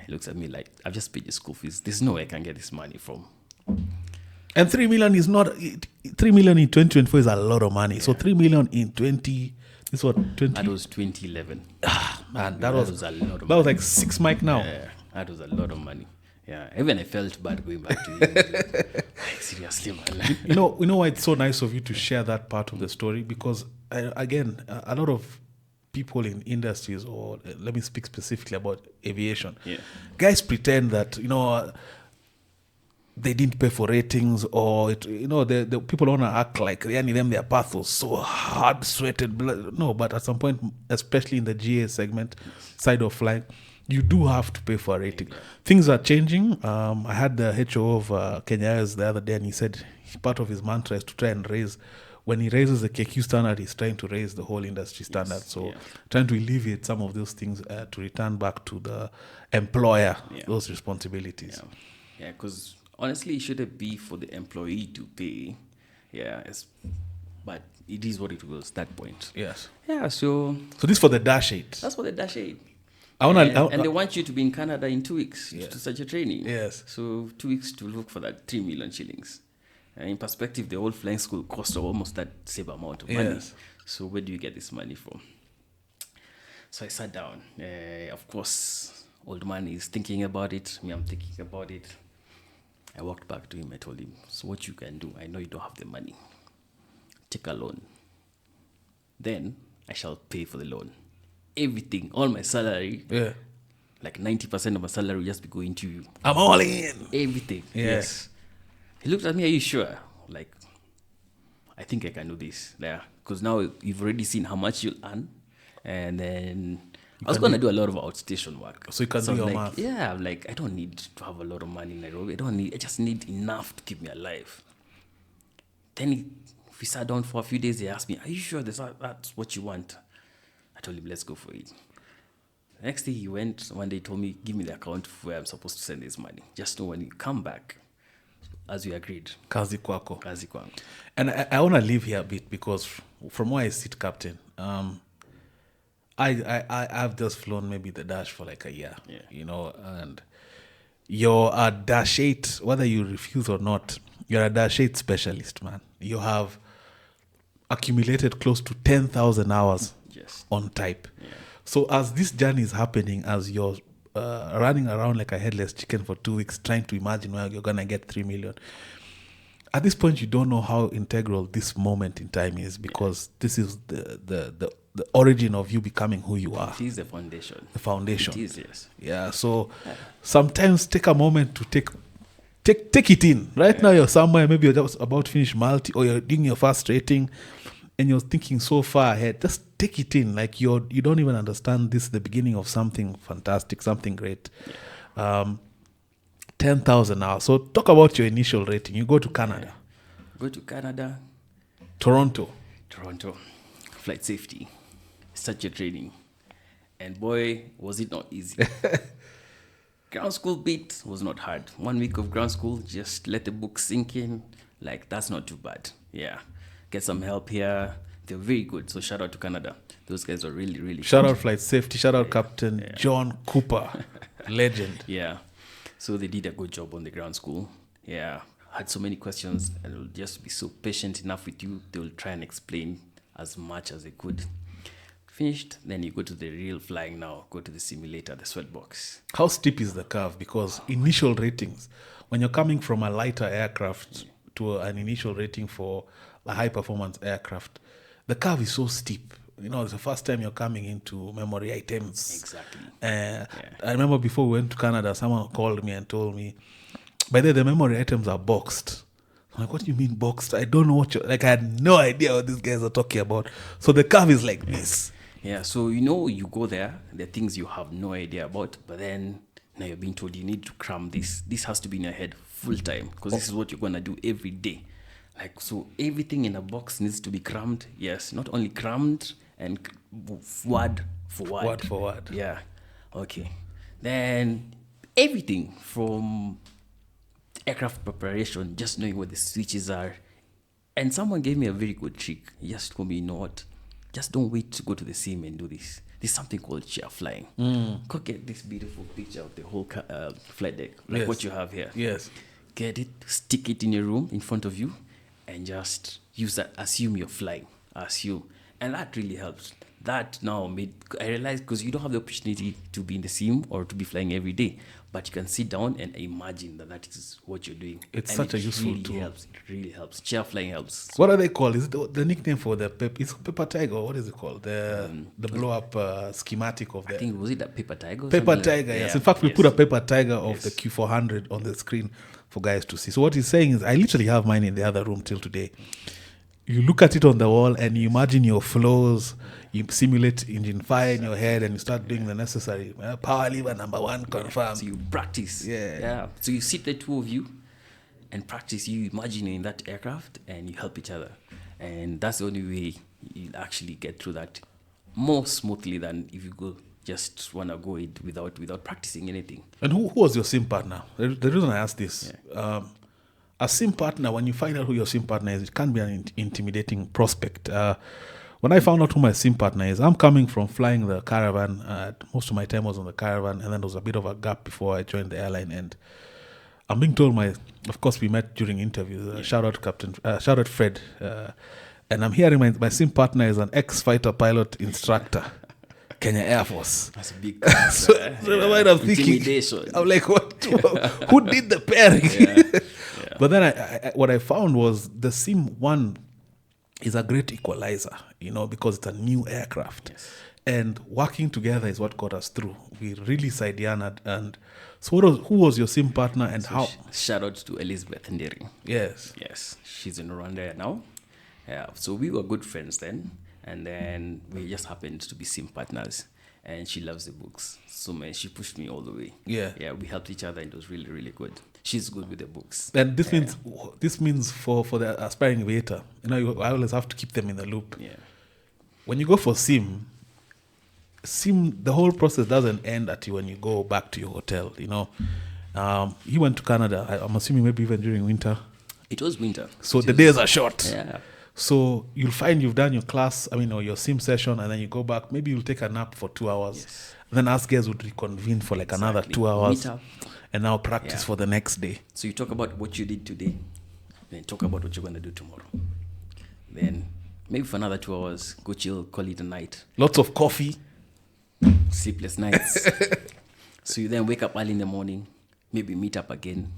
He looks at me like, I've just paid the school fees. There's no way I can get this money from. And 3 million is not 3 million in 2024 is a lot of money. Yeah. So 3 million in 20. This was 20. That was 2011. Man, that was a lot of money. That was like 6 mic now. Yeah, that was a lot of money. Yeah, even I felt bad going back to it. Like, seriously, man. You know why it's so nice of you to share that part of the story? Because again, a lot of people in industries, or let me speak specifically about aviation. Yeah. Guys pretend that they didn't pay for ratings, or the people want to act like their path was so hard sweated. No, but at some point, especially in the GA segment side of flying, you do have to pay for a rating. Things are changing. I had the HO of Kenya Airways the other day, and he said part of his mantra is to try and raise. When he raises the KQ standard, he's trying to raise the whole industry standard. So trying to alleviate some of those things to return back to the employer, those responsibilities. Yeah, because honestly, it shouldn't be for the employee to pay. Yeah, but it is what it was, that point. Yes. Yeah, so this for the Dash 8. That's for the Dash 8. And they want you to be in Canada in 2 weeks to start your training. Yes. So 2 weeks to look for that 3 million shillings. In perspective, the whole flying school cost almost that same amount of money. Yes. So where do you get this money from? So I sat down. Of course, old man is thinking about it. Me, I'm thinking about it. I walked back to him. I told him, so what you can do, I know you don't have the money. Take a loan. Then I shall pay for the loan. Everything, all my salary, like 90% of my salary will just be going to you. I'm all in. Everything. Yes. He looked at me, are you sure? Like, I think I can do this. Yeah. Because now you've already seen how much you'll earn. And then I was going to do a lot of outstation work. So you can do your math. Yeah, I'm like, I don't need to have a lot of money in Nairobi. I just need enough to keep me alive. Then we sat down for a few days. He asked me, are you sure that's what you want? I told him, let's go for it. The next day he went, one day he told me, give me the account where I'm supposed to send this money. Just know when you come back, as we agreed. Kazi kwako. Kazi kwangu. And I want to leave here a bit because from where I sit, Captain, I've just flown maybe the Dash for like a year, and you're a Dash 8, whether you refuse or not, you're a Dash 8 specialist, man. You have accumulated close to 10,000 hours on type. Yeah. So as this journey is happening, as you're running around like a headless chicken for 2 weeks, trying to imagine where you're going to get 3 million, at this point, you don't know how integral this moment in time is, because this is the the origin of you becoming who you are. It is the foundation. The foundation. It is, yes. Yeah. So sometimes take a moment to take it in. Right now you're somewhere, maybe you're just about to finish multi, or you're doing your first rating, and you're thinking so far ahead. Just take it in. Like you don't even understand this is the beginning of something fantastic, something great. 10,000 now. So talk about your initial rating. You go to Canada. Go to Canada. Toronto. Flight safety. Start your training. And boy, was it not easy. Ground school bit was not hard. 1 week of ground school, just let the book sink in. Like, that's not too bad. Yeah. Get some help here. They're very good. So shout out to Canada. Those guys are really, really Shout good. out flight safety. Shout out Captain John Cooper. Legend. Yeah. So they did a good job on the ground school. Yeah. Had so many questions, and they'll just be so patient enough with you. They will try and explain as much as they could. Finished, then you go to the real flying now. Go to the simulator, the sweatbox. How steep is the curve? Because initial ratings, when you're coming from a lighter aircraft to an initial rating for a high performance aircraft, the curve is so steep. You know, it's the first time you're coming into memory items. Exactly. I remember before we went to Canada, someone called me and told me, by the memory items are boxed. I'm like, what do you mean boxed? I don't know what I had no idea what these guys are talking about. So the curve is like this. Yeah, so you go there, there are things you have no idea about, but then now you're being told you need to cram this. This has to be in your head full time, because this is what you're going to do every day. Like, so everything in a box needs to be crammed. Yes, not only crammed and word for word. Word for word. Yeah, okay. Then everything from aircraft preparation, just knowing what the switches are. And someone gave me a very good trick. He just told me, you know what? Just don't wait to go to the sim and do this. There's something called chair flying. Go get this beautiful picture of the whole flight deck, like what you have here. Yes. Get it, stick it in your room in front of you, and just use that. Assume you're flying. Assume. And that really helps. That now I realized, because you don't have the opportunity to be in the sim or to be flying every day, but you can sit down and imagine that is what you're doing. It's and such a useful really tool. It really helps. Chair flying helps. What are they called? Is it the nickname for the is it Paper Tiger? Or what is it called? The blow up schematic of I think, was it that Paper Tiger? or Paper something Tiger, like- yes. Yeah, In fact, we yes. put a Paper Tiger of the Q400 on the screen for guys to see. So what he's saying is, I literally have mine in the other room till today. You look at it on the wall and you imagine your flows, you simulate engine fire in your head, and you start doing the necessary power lever number 1 confirm. So you practice. Yeah. So you sit the two of you and practice you imagining that aircraft, and you help each other. And that's the only way you'll actually get through that more smoothly than if you just want to go it without practicing anything. And who was your sim partner? The reason I asked this, a sim partner, when you find out who your sim partner is, it can be an intimidating prospect. When I found out who my sim partner is, I'm coming from flying the Caravan. Most of my time was on the Caravan, and then there was a bit of a gap before I joined the airline. And I'm being told of course, we met during interviews. Shout out Fred. And I'm hearing my sim partner is an ex-fighter pilot instructor, Kenya Air Force. That's a big So I'm thinking, intimidation. I'm like, what? Who did the pairing? But then I what I found was the Sim 1 is a great equalizer, because it's a new aircraft. Yes. And working together is what got us through. We really sideyana. And so who was your Sim partner, and how? Shout out to Elizabeth Nderi. Yes. Yes, she's in Rwanda now. Yeah, so we were good friends then, and then we just happened to be sim partners. And she loves the books, so man, she pushed me all the way. Yeah, we helped each other, and it was really, really good. She's good with the books. And this means for the aspiring aviator, I always have to keep them in the loop. Yeah. When you go for sim, the whole process doesn't end at you when you go back to your hotel. You went to Canada. I'm assuming maybe even during winter. It was winter. So the days are short. Yeah. So you'll find you've done your class, or your sim session, and then you go back. Maybe you'll take a nap for 2 hours. Yes. And then us guys would reconvene for another 2 hours. Meet up. And now practice for the next day. So you talk about what you did today, then talk about what you're going to do tomorrow. Then maybe for another 2 hours, go chill, call it a night. Lots of coffee. Sleepless nights. So you then wake up early in the morning, maybe meet up again.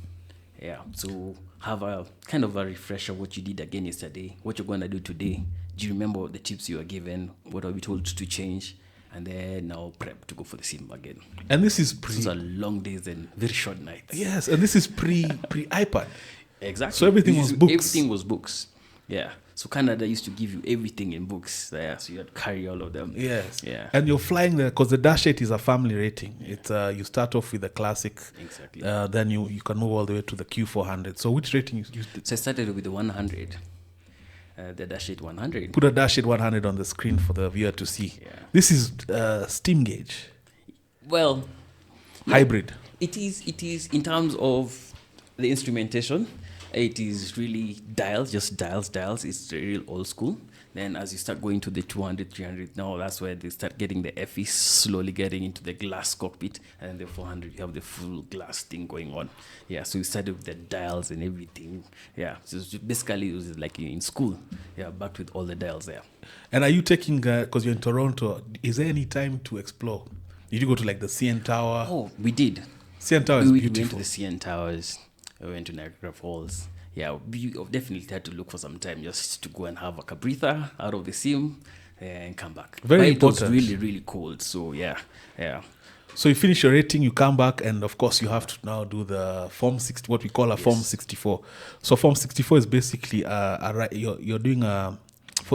Yeah. So have a kind of a refresher what you did again yesterday, what you're going to do today. Do you remember the tips you were given? What are we told to change? And then now prep to go for the sim again. And this is These are long days and very short nights. Yes, and this is pre iPad. Exactly. So everything was books. Everything was books. Yeah. So Canada used to give you everything in books. Yeah. So you had to carry all of them. Yes. Yeah. And you're flying there because the Dash 8 is a family rating. It's you start off with the classic. Exactly. Then you can move all the way to the Q400. So which rating you So I started with the 100. The Dash 8 100. put a Dash 8 100 on the screen for the viewer to see. Yeah. This is steam gauge. Well, Hybrid. It is in terms of the instrumentation. It is really dials. It's real old school. Then as you start going to the 200, 300, now that's where they start getting the FE, slowly getting into the glass cockpit. And then the 400, you have the full glass thing going on. Yeah, so we started with the dials and everything. Yeah, so basically it was like in school. Yeah, back with all the dials there. And are you taking, because you're in Toronto, is there any time to explore? Did you go to like the CN Tower? Oh, we did. CN Tower is We went beautiful. to the CN Towers. We went to Niagara Falls. Yeah, we definitely had to look for some time just to go and have a breather out of the sim and come back. Very But important. It was really, really cold. So, yeah. So you finish your rating, you come back, and of course you have to now do the Form 60, what we call a Form 64. So Form 64 is basically you're doing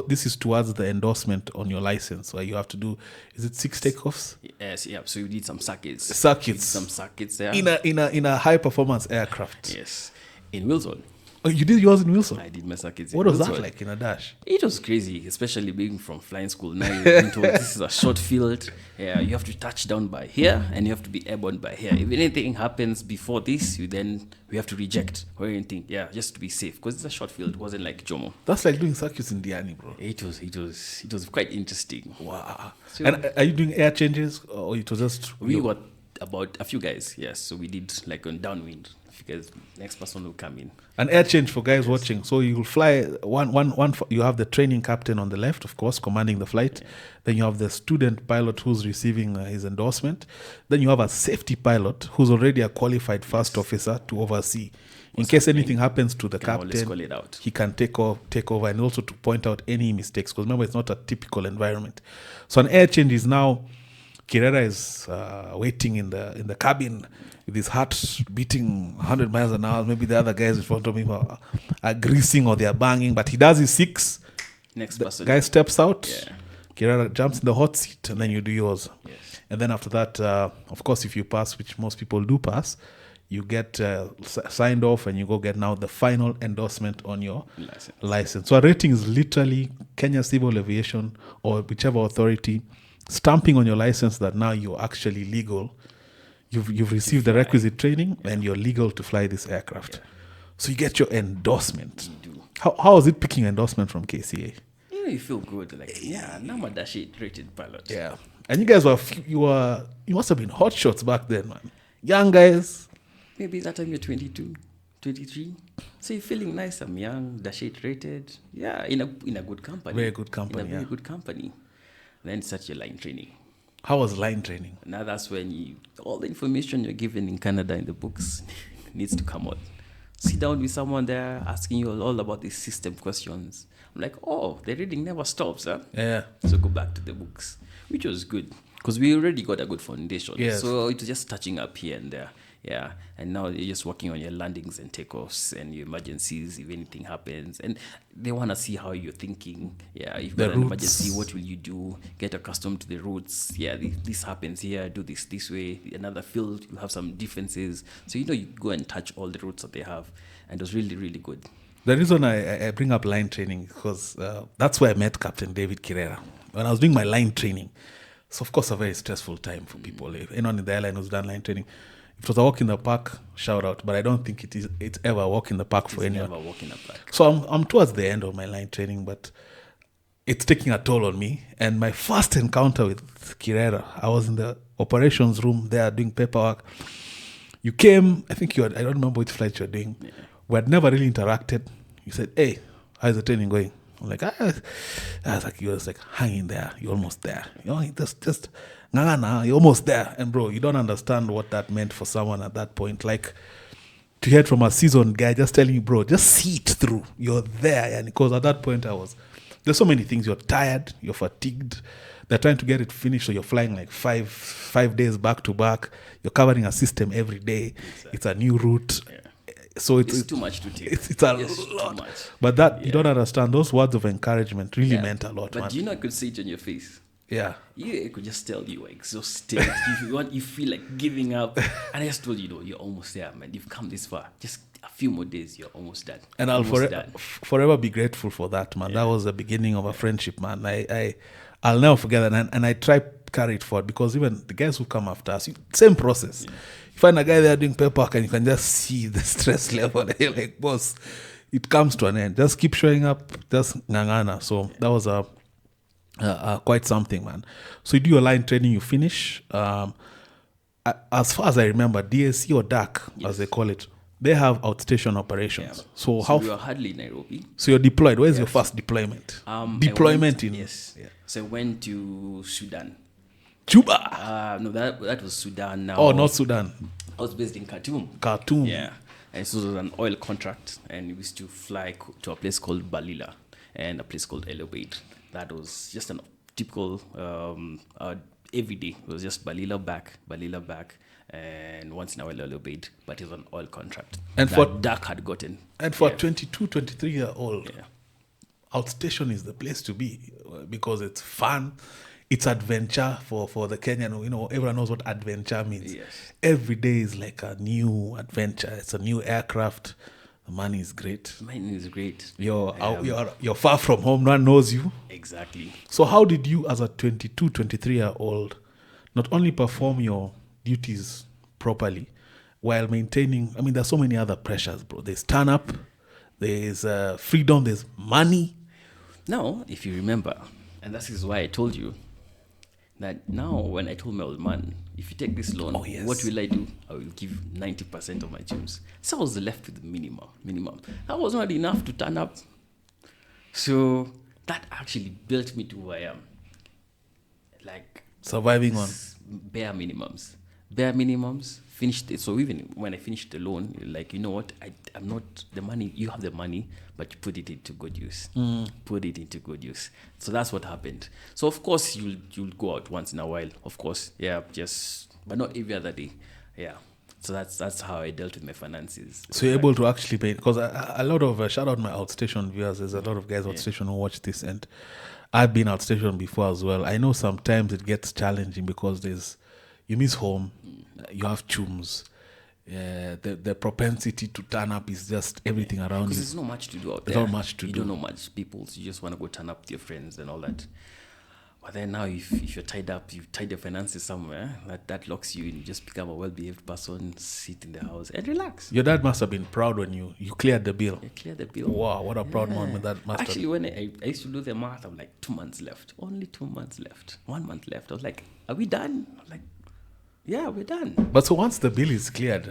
this is towards the endorsement on your license, where you have to do, is it 6 takeoffs? Yes, yeah. So we did some circuits. Circuits. We did some circuits there. In a high performance aircraft. Yes. In Wilson. Oh, you did yours in Wilson? I did my circuits What in was Wilson. that like in a Dash? It was crazy, especially being from flying school. Now you're being told this is a short field. Yeah, you have to touch down by here and you have to be airborne by here. If anything happens before this, we have to reject or anything. Yeah, just to be safe because it's a short field. It wasn't like Jomo. That's like doing circuits in Diani, bro. It was quite interesting. Wow. So- And are you doing air changes or it was just We were about a few guys, yes. So we did like on downwind. Because next person will come in. an air change for guys watching? So you will fly one. You have the training captain on the left, of course, commanding the flight. Yeah. Then you have the student pilot who's receiving his endorsement. Then you have a safety pilot who's already a qualified first officer to oversee. In case anything happens to the Can always captain, call it out. he can take over, and also to point out any mistakes. Because remember, it's not a typical environment. So an air change is now. Kirera is waiting in the cabin with his heart beating 100 miles an hour. Maybe the other guys in front of him are greasing or they are banging, but he does his 6. Next The person. guy steps out. Yeah. Kirera jumps in the hot seat, and then you do yours. Yes. And then after that, of course, if you pass, which most people do pass, you get signed off, and you go get now the final endorsement on your license. So a rating is literally Kenya Civil Aviation or whichever authority stamping on your license that now you're actually legal. You've received the requisite training and you're legal to fly this aircraft. Yeah. So you get your endorsement. You do. How was it picking endorsement from KCA? You feel good. Like, yeah, now I'm a Dash 8 rated pilot. Yeah. And you guys you must have been hot shots back then, man. Young guys. Maybe that time you're 22, 23. So you're feeling nice. I'm young, Dash 8 rated. Yeah, in a good company. Very good company, In a very yeah. good company. Then start your line training. How was line training? Now that's when all the information you're given in Canada in the books needs to come out. Sit down with someone there asking you all about these system questions. I'm like, oh, the reading never stops, huh? Yeah. So go back to the books, which was good because we already got a good foundation. Yes. So it was just touching up here and there. Yeah. And now you're just working on your landings and takeoffs and your emergencies if anything happens. And they want to see how you're thinking. Yeah. If you've The got an routes. emergency, what will you do? Get accustomed to the routes. Yeah. This happens here. Do this way. Another field, you have some differences. So, you go and touch all the routes that they have. And it was really, really good. The reason I bring up line training is because that's where I met Captain David Kirera. When I was doing my line training, it's of course a very stressful time for people. If anyone in the airline who's done line training, if it was a walk in the park, shout out. But I don't think it's ever a walk in the park for anyone. Never walk in a park. So I'm towards the end of my line training, but it's taking a toll on me. And my first encounter with Kirera, I was in the operations room there doing paperwork. You came, I think I don't remember which flight you're doing. Yeah. We had never really interacted. You said, hey, how's the training going? I'm like, I was like, you're just like, hang in there. You're almost there. Just, you're almost there. And bro, you don't understand what that meant for someone at that point. Like, to hear it from a seasoned guy just telling you, bro, just see it through. You're there. And because at that point there's so many things. You're tired, you're fatigued. They're trying to get it finished, so you're flying like five days back to back. You're covering a system every day. Exactly. It's a new route. Yeah. So it's too much to take. It's a lot. Too much. But that you don't understand. Those words of encouragement really meant a lot. But man. I could see it on your face. Yeah. I could just tell you were exhausted. you feel like giving up. And I just told you, you're almost there, man. You've come this far. Just a few more days, you're almost done. And I'll forever be grateful for that, man. Yeah. That was the beginning of a friendship, man. I'll never forget that. And I try carry it forward, because even the guys who come after us, same process. Yeah. You find a guy there doing paperwork and you can just see the stress level. And you're like, boss, it comes to an end. Just keep showing up. Just ngangana. So that was quite something, man. So you do your line training, you finish. As far as I remember, DSC or DAC, as they call it, they have outstation operations. Yeah. So you are hardly in Nairobi. So you're deployed. Where's your first deployment? Yes. So I went to Sudan. Juba? No, that was Sudan now. Oh, not Sudan. I was based in Khartoum. Yeah. And so it was an oil contract, and we used to fly to a place called Balila and a place called Eotwe. That was just a typical every day. It was just Balila back, and once in a while Eotwe, but it was an oil contract. And for DAC had gotten. And for 22, 23-year-old, outstation is the place to be, because it's fun. It's adventure for the Kenyan. Everyone knows what adventure means. Yes. Every day is like a new adventure. It's a new aircraft. The money is great. You're far from home. No one knows you. Exactly. So how did you, as a 22, 23-year-old, not only perform your duties properly while maintaining, there's so many other pressures, bro. There's turn up, there's freedom, there's money. Now, if you remember, and that is why I told you that now when I told my old man, if you take this loan, what will I do? I will give 90% of my dues. So I was left with the minimum. That was not enough to turn up. So that actually built me to who I am. Like surviving on bare minimums, finished it. So even when I finished the loan, like, you know what, I'm not the money. You have the money, but you put it into good use. So that's what happened. So of course you'll go out once in a while. Of course, but not every other day. Yeah. So that's how I dealt with my finances. So you're able to actually pay, because a lot of shout out my outstation viewers. There's a lot of guys outstation who watch this, and I've been outstation before as well. I know sometimes it gets challenging because you miss home, you have chums. The propensity to turn up is just everything around you. Because there's not much to do out there. There's not much to do. You don't know much people, so you just want to go turn up with your friends and all that. But then now, if you're tied up, you've tied your finances somewhere, that locks you in. You just become a well-behaved person, sit in the house and relax. Your dad must have been proud when you cleared the bill. I cleared the bill. Wow, what a proud moment that must have been. Actually, when I used to do the math, I'm like, 2 months left. Only 2 months left. 1 month left. I was like, are we done? I'm like, yeah, we're done. But so once the bill is cleared,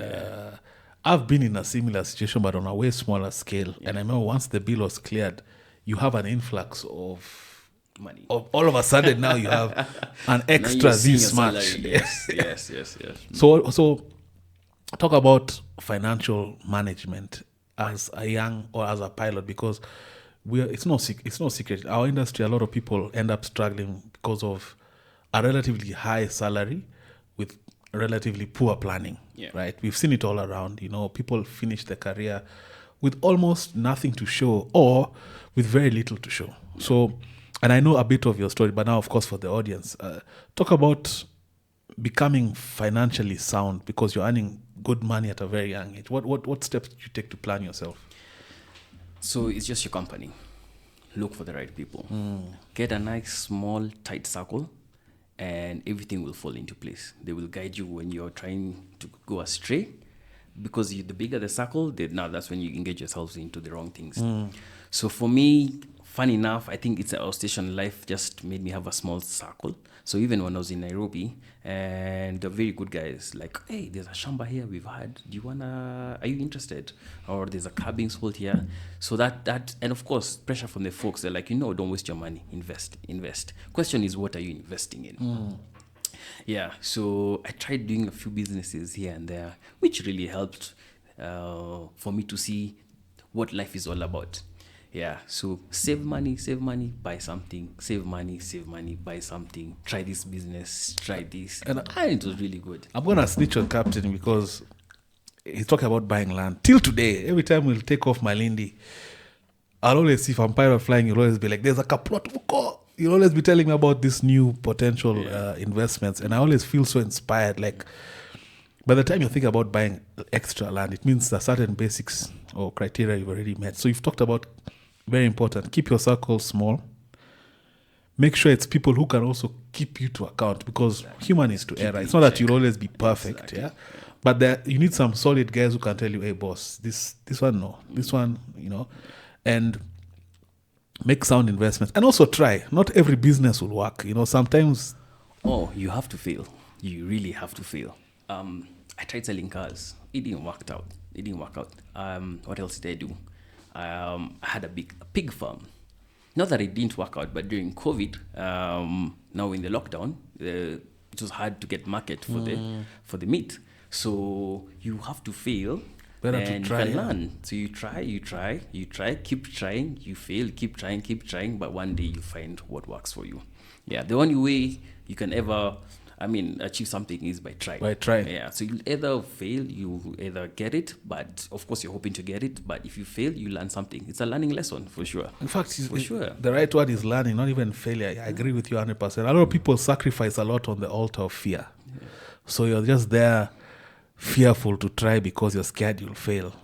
I've been in a similar situation, but on a way smaller scale. Yeah. And I remember once the bill was cleared, you have an influx of money. All of a sudden now you have an extra this much. Yes. So talk about financial management as a young or as a pilot, because it's no secret. Our industry, a lot of people end up struggling because of a relatively high salary with relatively poor planning, right? We've seen it all around. People finish their career with almost nothing to show or with very little to show. So, and I know a bit of your story, but now, of course, for the audience, talk about becoming financially sound, because you're earning good money at a very young age. What steps did you take to plan yourself? So it's just your company. Look for the right people. Get a nice, small, tight circle, and everything will fall into place. They will guide you when you're trying to go astray, because the bigger the circle, now that's when you engage yourselves into the wrong things. So for me, fun enough, I think it's our station life just made me have a small circle. So even when I was in Nairobi, and the very good guys, like, hey, there's a shamba here we've had. Are you interested? Or there's a car being sold here. So that, and of course, pressure from the folks. They're like, don't waste your money. Invest. Question is, what are you investing in? Yeah, so I tried doing a few businesses here and there, which really helped. for me to see what life is all about. Yeah, so save money, buy something, save money, buy something, try this business, try this. And it was really good. I'm going to snitch on Captain because he's talking about buying land. Till today, every time we'll take off my Lindy, I'll always see if I'm pilot flying, you'll always be like, there's a kaplot. You'll always be telling me about these new potential investments. And I always feel so inspired. Like, by the time you think about buying extra land, it means there are certain basics or criteria you've already met. So you've talked about, very important, keep your circle small. Make sure it's people who can also keep you to account, because human is to error. It's not that you'll always be perfect, yeah? But you need some solid guys who can tell you, hey, boss, this one, no. This one, and make sound investments. And also try. Not every business will work. Sometimes... Oh, you have to fail. You really have to fail. I tried selling cars. It didn't work out. What else did I do? I had a pig farm. Not that it didn't work out, but during COVID, now in the lockdown, it was hard to get market for the meat. So you have to fail. Better and to try, you can learn. So you try, keep trying, you fail, keep trying, but one day you find what works for you. Yeah, the only way you can ever achieve something is by trying. By trying. Yeah, so you either fail, you either get it, but of course you're hoping to get it, but if you fail, you learn something. It's a learning lesson, for sure. In fact, sure. The right word is learning, not even failure. I agree with you 100%. A lot of people sacrifice a lot on the altar of fear. Yeah. So you're just there fearful to try because you're scared you'll fail.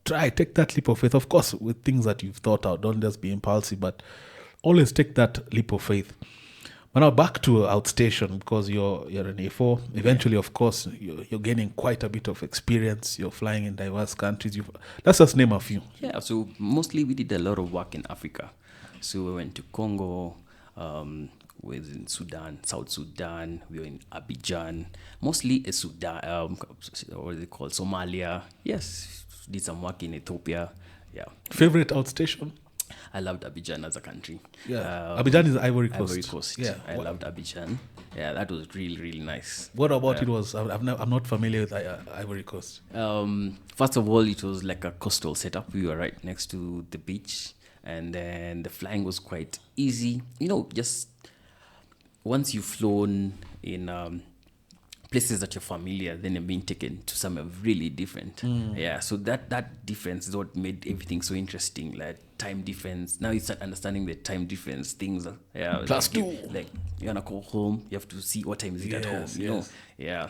Take that leap of faith. Of course, with things that you've thought out, don't just be impulsive, but always take that leap of faith. But now back to outstation, because you're an A4. Eventually, of course, you're gaining quite a bit of experience. You're flying in diverse countries. Let's just name a few. Yeah, so mostly we did a lot of work in Africa. So we went to Congo, we were in Sudan, South Sudan. We were in Abidjan, mostly Sudan, what is it called, Somalia. Yes, did some work in Ethiopia. Yeah. Favorite outstation? I loved Abidjan as a country. Yeah, Abidjan is Ivory Coast. Ivory Coast. Yeah, I loved Abidjan. Yeah, that was really, really nice. What about it was? I'm not familiar with Ivory Coast. First of all, it was like a coastal setup. We were right next to the beach, and then the flying was quite easy. Just once you've flown in places that you're familiar, then you're being taken to somewhere really different. Yeah, so that difference is what made everything so interesting. Like time difference. Now you start understanding the time difference things. Yeah, +2. Like you're gonna go home, you have to see what time is it at home. You know, yeah.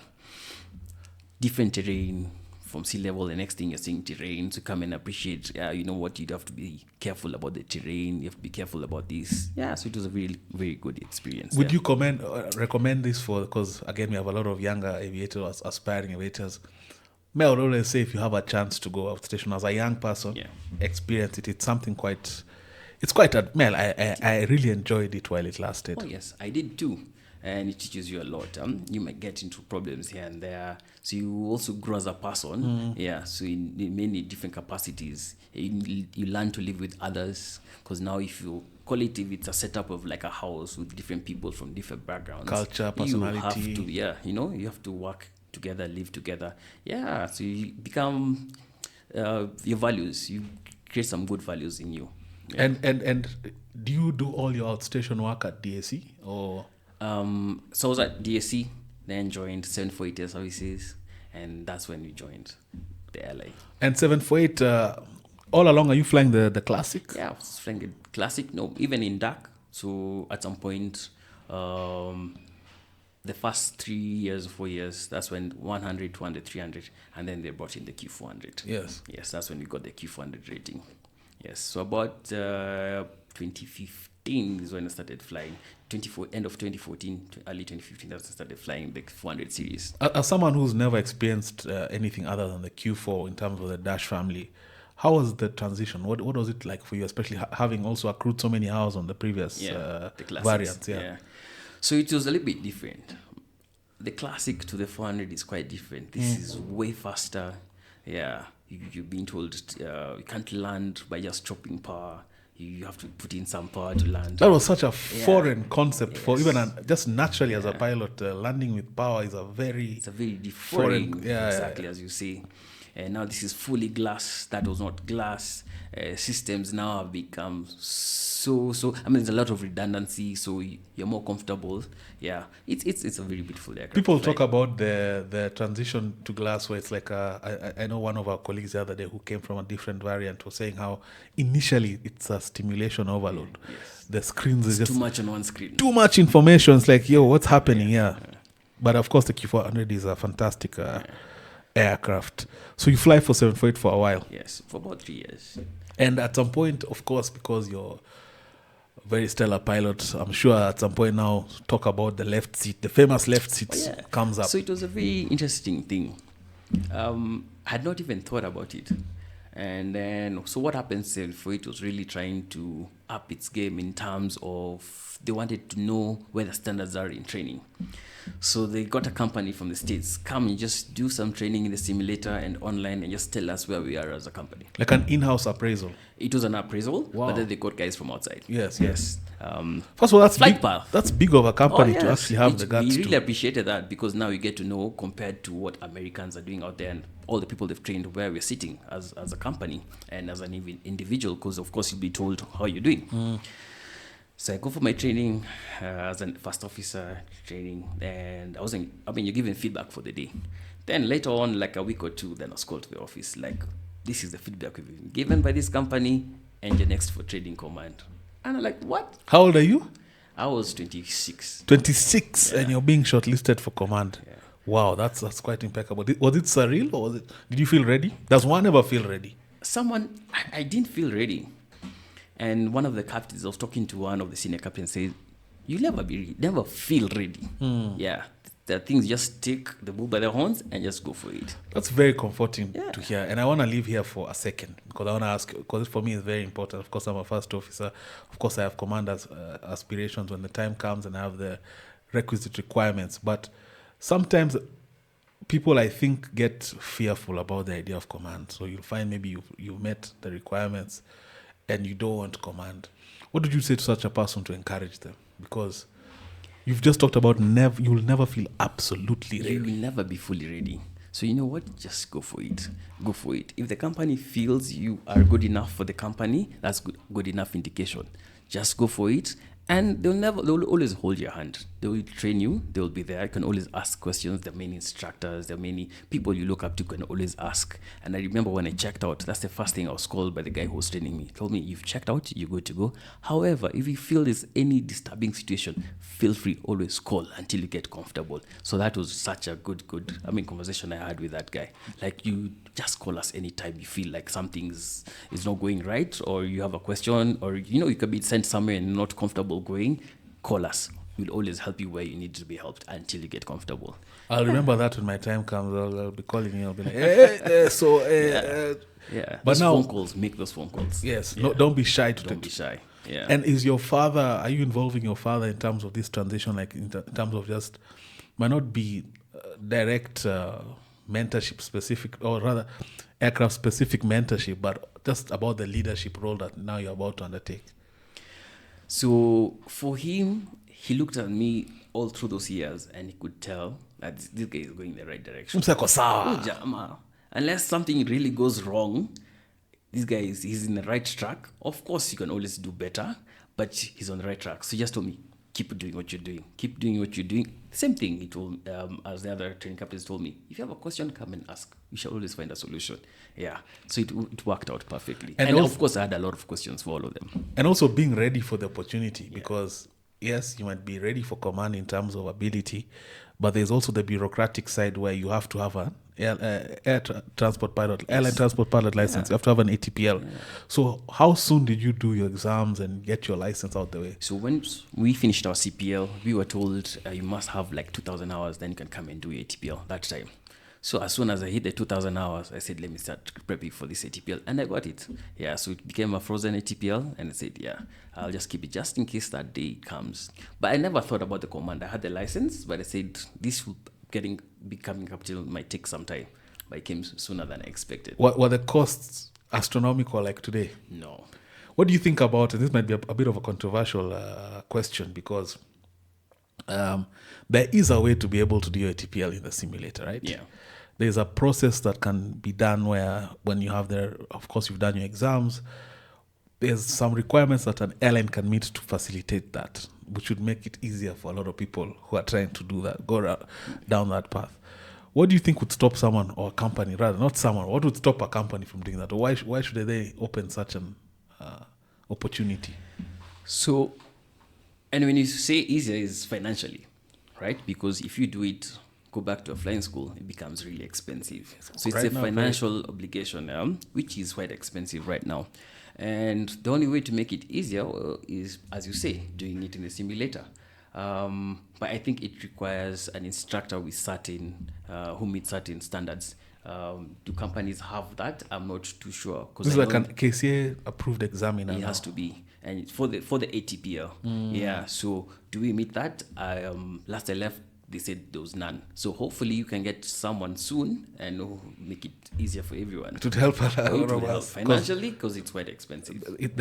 Different terrain from sea level. The next thing you're seeing terrain to come and appreciate. Yeah, you know what, you'd have to be careful about the terrain. You have to be careful about this. Yeah, so it was a really, very good experience. Would you recommend this because again, we have a lot of younger aviators, aspiring aviators. I would always say if you have a chance to go outstation as a young person, experience it. It's something it's quite I really enjoyed it while it lasted. Oh yes, I did too. And it teaches you a lot. You might get into problems here and there. So you also grow as a person. Yeah, so in many different capacities. You learn to live with others. Because now if it's a setup of like a house with different people from different backgrounds. Culture, personality. You have to, you have to work together, live together. Yeah, so you become your values. You create some good values in you. Yeah. And do you do all your outstation work at DSC or... So I was at DSC, then joined 748 Air Services, and that's when we joined the airline. And 748, all along, are you flying the classic? Yeah, I was flying the classic. No, even in DAC. So at some point, the first 3 years, 4 years, that's when 100, 200, 300, and then they brought in the Q400. Yes. Yes, that's when we got the Q400 rating. Yes, so about 2015 is when I started flying. End of 2014, early 2015, that's when I started flying the 400 series. As someone who's never experienced anything other than the Q4 in terms of the Dash family, how was the transition? What was it like for you, especially having also accrued so many hours on the previous the variants? Yeah. So it was a little bit different. The classic to the 400 is quite different. This is way faster. Yeah, you've been told you can't land by just chopping power. You have to put in some power to land. That was such a foreign concept for even just naturally as a pilot. Landing with power is a very different. As you say. and now this is fully glass. That was not glass. Systems now have become so. I mean, there's a lot of redundancy, so you're more comfortable. Yeah, it's a very beautiful aircraft. People talk about the transition to glass, where it's like I know one of our colleagues the other day who came from a different variant was saying how initially it's a stimulation overload. Yes. The screens is just too much on one screen. Too much information. It's like, yo, what's happening here? But of course, the Q400 is a fantastic aircraft. So you fly for 748 for a while. Yes, for about 3 years. And at some point, of course, because you're a very stellar pilot, I'm sure at some point now talk about the left seat. The famous left seat comes up. So it was a very interesting thing. I had not even thought about it. And then, so what happened for it was really trying to up its game in terms of they wanted to know where the standards are in training. So they got a company from the States, come and just do some training in the simulator and online and just tell us where we are as a company. Like an in-house appraisal. It was an appraisal, Wow. but then they got guys from outside. Yes. First of all, that's big of a company to actually have the guts we to. really appreciated that, because now we get to know, compared to what Americans are doing out there and all the people they've trained, where we're sitting as a company and as an individual, because of course you'll be told how you're doing. So I go for my training as a first officer training, and you're given feedback for the day. Then later on, like a week or two, then I was called to the office, like, this is the feedback we've been given by this company, and you're next for training command. And I'm like, what? How old are you? I was 26. 26, and you're being shortlisted for command. Yeah. Wow, that's quite impeccable. Was it surreal, or did you feel ready? Does one ever feel ready? I didn't feel ready. And one of the captains, I was talking to one of the senior captains, said, "You'll never feel ready." Yeah, the things just take the bull by the horns and just go for it. That's very comforting to hear. And I want to leave here for a second, because I want to ask, because for me it's very important. Of course, I'm a first officer. Of course, I have commander's aspirations when the time comes, and I have the requisite requirements. But sometimes people, I think, get fearful about the idea of command. So you'll find maybe you've met the requirements and you don't want command. What would you say to such a person to encourage them? Because you've just talked about you'll never feel absolutely ready. You will never be fully ready. So you know what? Just go for it. Go for it. If the company feels you are good enough for the company, that's good enough indication. Just go for it. And they'll always hold your hand. They will train you. They will be there. You can always ask questions. There are many instructors. There are many people you look up to, can always ask. And I remember when I checked out, that's the first thing I was called by the guy who was training me. He told me, "You've checked out, you're good to go. However, if you feel there's any disturbing situation, feel free, always call until you get comfortable." So that was such a good conversation I had with that guy. Like, you just call us anytime you feel like something is not going right, or you have a question, or you could be sent somewhere and not comfortable going. Call us. We'll always help you where you need to be helped until you get comfortable. I'll remember that when my time comes. I'll be calling you. I'll be like, But now, phone calls, make those phone calls. Yes. No, don't be shy to Don't be shy. Yeah. And are you involving your father in terms of this transition, like in terms of just, might not be direct mentorship specific, or rather aircraft specific mentorship, but just about the leadership role that now you're about to undertake? So for him, he looked at me all through those years, and he could tell that this guy is going in the right direction. Unless something really goes wrong, this guy he's in the right track. Of course, you can always do better, but he's on the right track. So he just told me, keep doing what you're doing. Keep doing what you're doing. Same thing he told, as the other training captains told me. If you have a question, come and ask. We shall always find a solution. Yeah. So it worked out perfectly. And also, of course, I had a lot of questions for all of them. And also being ready for the opportunity, because yes, you might be ready for command in terms of ability, but there's also the bureaucratic side where you have to have an airline transport pilot license. You have to have an ATPL. So how soon did you do your exams and get your license out the way? So when we finished our CPL, we were told you must have like 2,000 hours, then you can come and do your ATPL that time. So as soon as I hit the 2,000 hours, I said, let me start prepping for this ATPL. And I got it. Yeah, so it became a frozen ATPL. And I said, yeah, I'll just keep it just in case that day comes. But I never thought about the command. I had the license, but I said, this will becoming capital might take some time. But it came sooner than I expected. Were the costs astronomical like today? No. What do you think about, and this might be a bit of a controversial question, because there is a way to be able to do your ATPL in the simulator, right? Yeah. there's a process that can be done where when you have of course, you've done your exams, there's some requirements that an airline can meet to facilitate that, which would make it easier for a lot of people who are trying to do that, down that path. What do you think would stop someone or a company, rather, not someone, what would stop a company from doing that? Or why should they open such an opportunity? So, and when you say easier, is financially, right? Because if you do it, go back to a flying school, it becomes really expensive. So it's a financial obligation, which is quite expensive right now. And the only way to make it easier is, as you say, doing it in a simulator. But I think it requires an instructor with who meet certain standards. Do companies have that? I'm not too sure. This is like an KCA approved examiner. It has to be, and it's for the ATPL. Yeah. So do we meet that? Last I left, they said there was none. So hopefully you can get someone soon and make it easier for everyone. To help financially, because it's quite expensive. It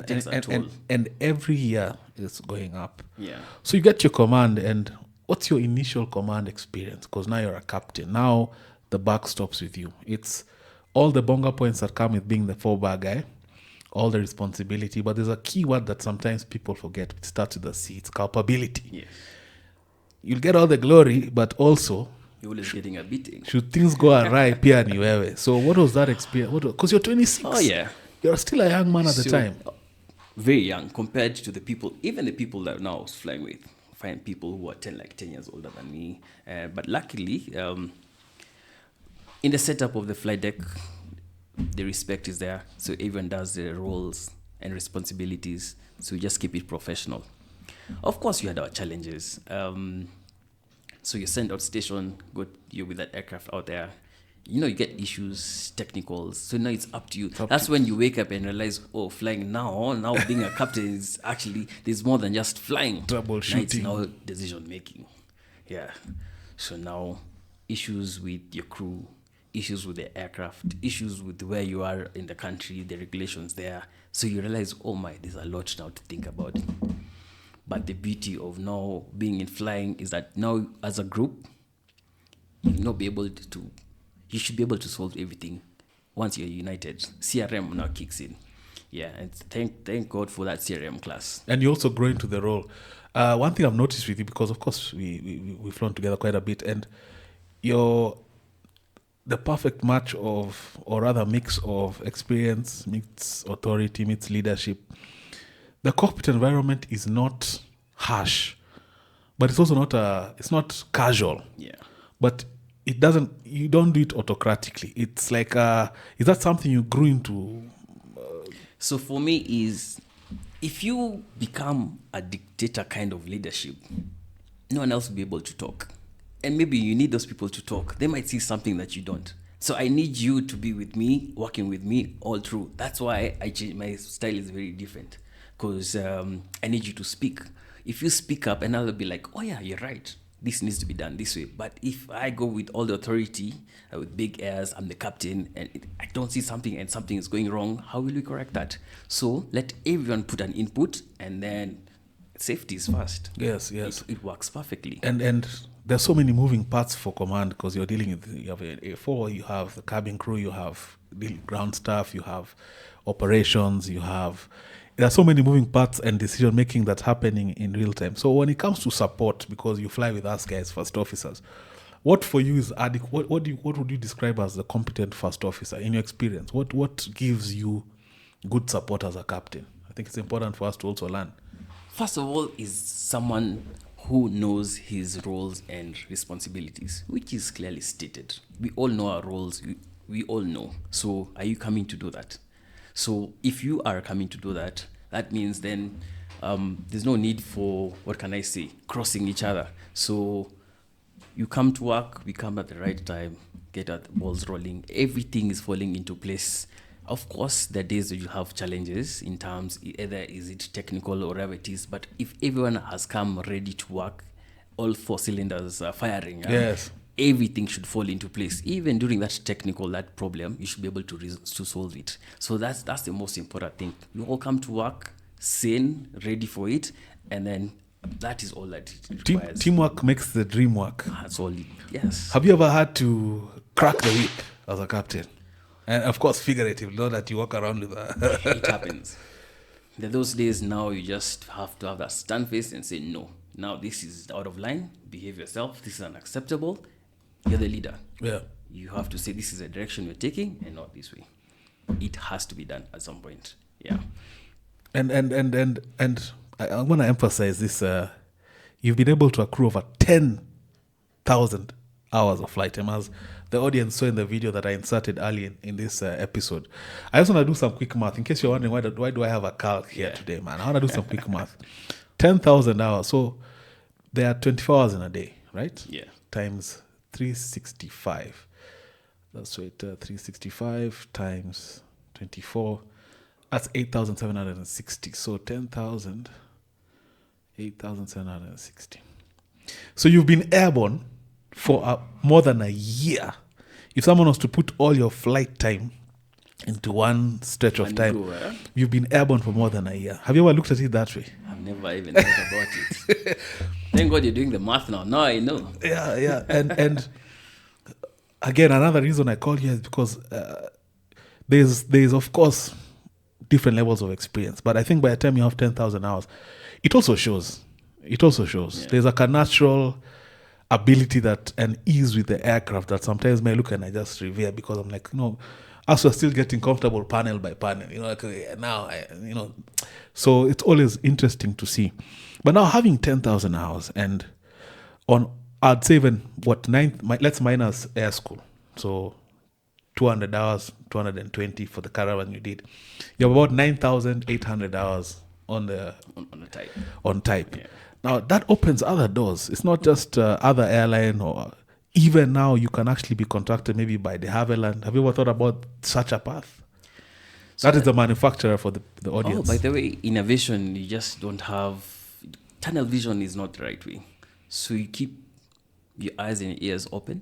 takes a toll. And every year it's going up. Yeah. So you get your command, and what's your initial command experience? Because now you're a captain. Now the buck stops with you. It's all the bonga points that come with being the 4-bar guy, all the responsibility. But there's a key word that sometimes people forget. It starts with a C. It's culpability. Yes. You'll get all the glory, but also you're always getting a beating. Should things go awry, pia ni wewe. So what was that experience? Because you're 26. Oh, yeah. You're still a young man at the time. Very young compared to the people, even the people that now I was flying with. Find people who are 10 years older than me. But luckily, in the setup of the flight deck, the respect is there. So everyone does their roles and responsibilities. So we just keep it professional. Of course, you had our challenges. So you send out station, you're with that aircraft out there. You get issues, technicals. So now it's up to you. That's when you wake up and realize, flying now being a captain is actually, there's more than just flying. Troubleshooting. It's now decision making. Yeah. So now issues with your crew, issues with the aircraft, issues with where you are in the country, the regulations there. So you realize, there's a lot now to think about. But the beauty of now being in flying is that now as a group, you should be able to solve everything once you're united. CRM now kicks in. Yeah, and thank God for that CRM class. And you also grow into the role. One thing I've noticed with you, because of course we've flown together quite a bit, and you're the perfect match of, or rather mix of experience, meets authority, meets leadership. The cockpit environment is not harsh, but it's also it's not casual. Yeah. But you don't do it autocratically. It's like, is that something you grew into? So for me is, if you become a dictator kind of leadership, no one else will be able to talk. And maybe you need those people to talk. They might see something that you don't. So I need you to be with me, working with me all through. That's why my style is very different. Because I need you to speak. If you speak up, and I'll be like, yeah, you're right. This needs to be done this way. But if I go with all the authority, with big airs, I'm the captain, and I don't see something and something is going wrong, how will we correct that? So let everyone put an input, and then safety is first. Yes. It works perfectly. And there's so many moving parts for command, because you're dealing with, you have A4, you have the cabin crew, you have ground staff, you have operations, there are so many moving parts and decision making that's happening in real time. So when it comes to support, because you fly with us guys, first officers, what for you is adequate? What would you describe as the competent first officer in your experience? What gives you good support as a captain? I think it's important for us to also learn. First of all, is someone who knows his roles and responsibilities, which is clearly stated. We all know our roles. We all know. So are you coming to do that? So if you are coming to do that, that means then there's no need for, crossing each other. So you come to work, we come at the right time, get our balls rolling. Everything is falling into place. Of course, there are days that you have challenges in terms, either is it technical or whatever it is, but if everyone has come ready to work, all 4 cylinders are firing. Yes. Everything should fall into place. Even during that problem, you should be able to solve it. So that's the most important thing. You all come to work, sane, ready for it, and then that is all that it requires. Teamwork makes the dream work. That's all. Yes. Have you ever had to crack the whip as a captain. And of course, figurative, not that you walk around with a... It happens. There are those days now you just have to have that stern face and say, no, now this is out of line, behave yourself, this is unacceptable. You're the leader. Yeah. You have to say this is the direction you're taking and not this way. It has to be done at some point. Yeah. And I want to emphasize this. You've been able to accrue over 10,000 hours of flight time, as the audience saw in the video that I inserted early in this episode. I just want to do some quick math in case you're wondering why do I have a calc here today, man. I want to do some quick math. 10,000 hours. So there are 24 hours in a day, right? Yeah. Times 365. That's right. 365 times 24. That's 8,760. So 10,000, 8,760. So you've been airborne for more than a year. If someone was to put all your flight time into one stretch of time, you've been airborne for more than a year. Have you ever looked at it that way? I've never even thought about it. Thank God you're doing the math now. Now I know. Yeah. And again, another reason I call here is because there's of course different levels of experience. But I think by the time you have 10,000 hours, it also shows. Yeah. There's like a natural ability and ease with the aircraft that sometimes may look and I just revere, because I'm like, as we're still getting comfortable panel by panel, so it's always interesting to see. But now having 10,000 hours and I'd say even let's minus air school. So 200 hours, 220 for the caravan you did. You have about 9,800 hours on type. Yeah. Now that opens other doors. It's not just other airline, or even now you can actually be contracted maybe by de Havilland. Have you ever thought about such a path? So that is the manufacturer for the audience. Oh, by the way, in aviation, you just don't have... Tunnel vision is not the right way. So you keep your eyes and ears open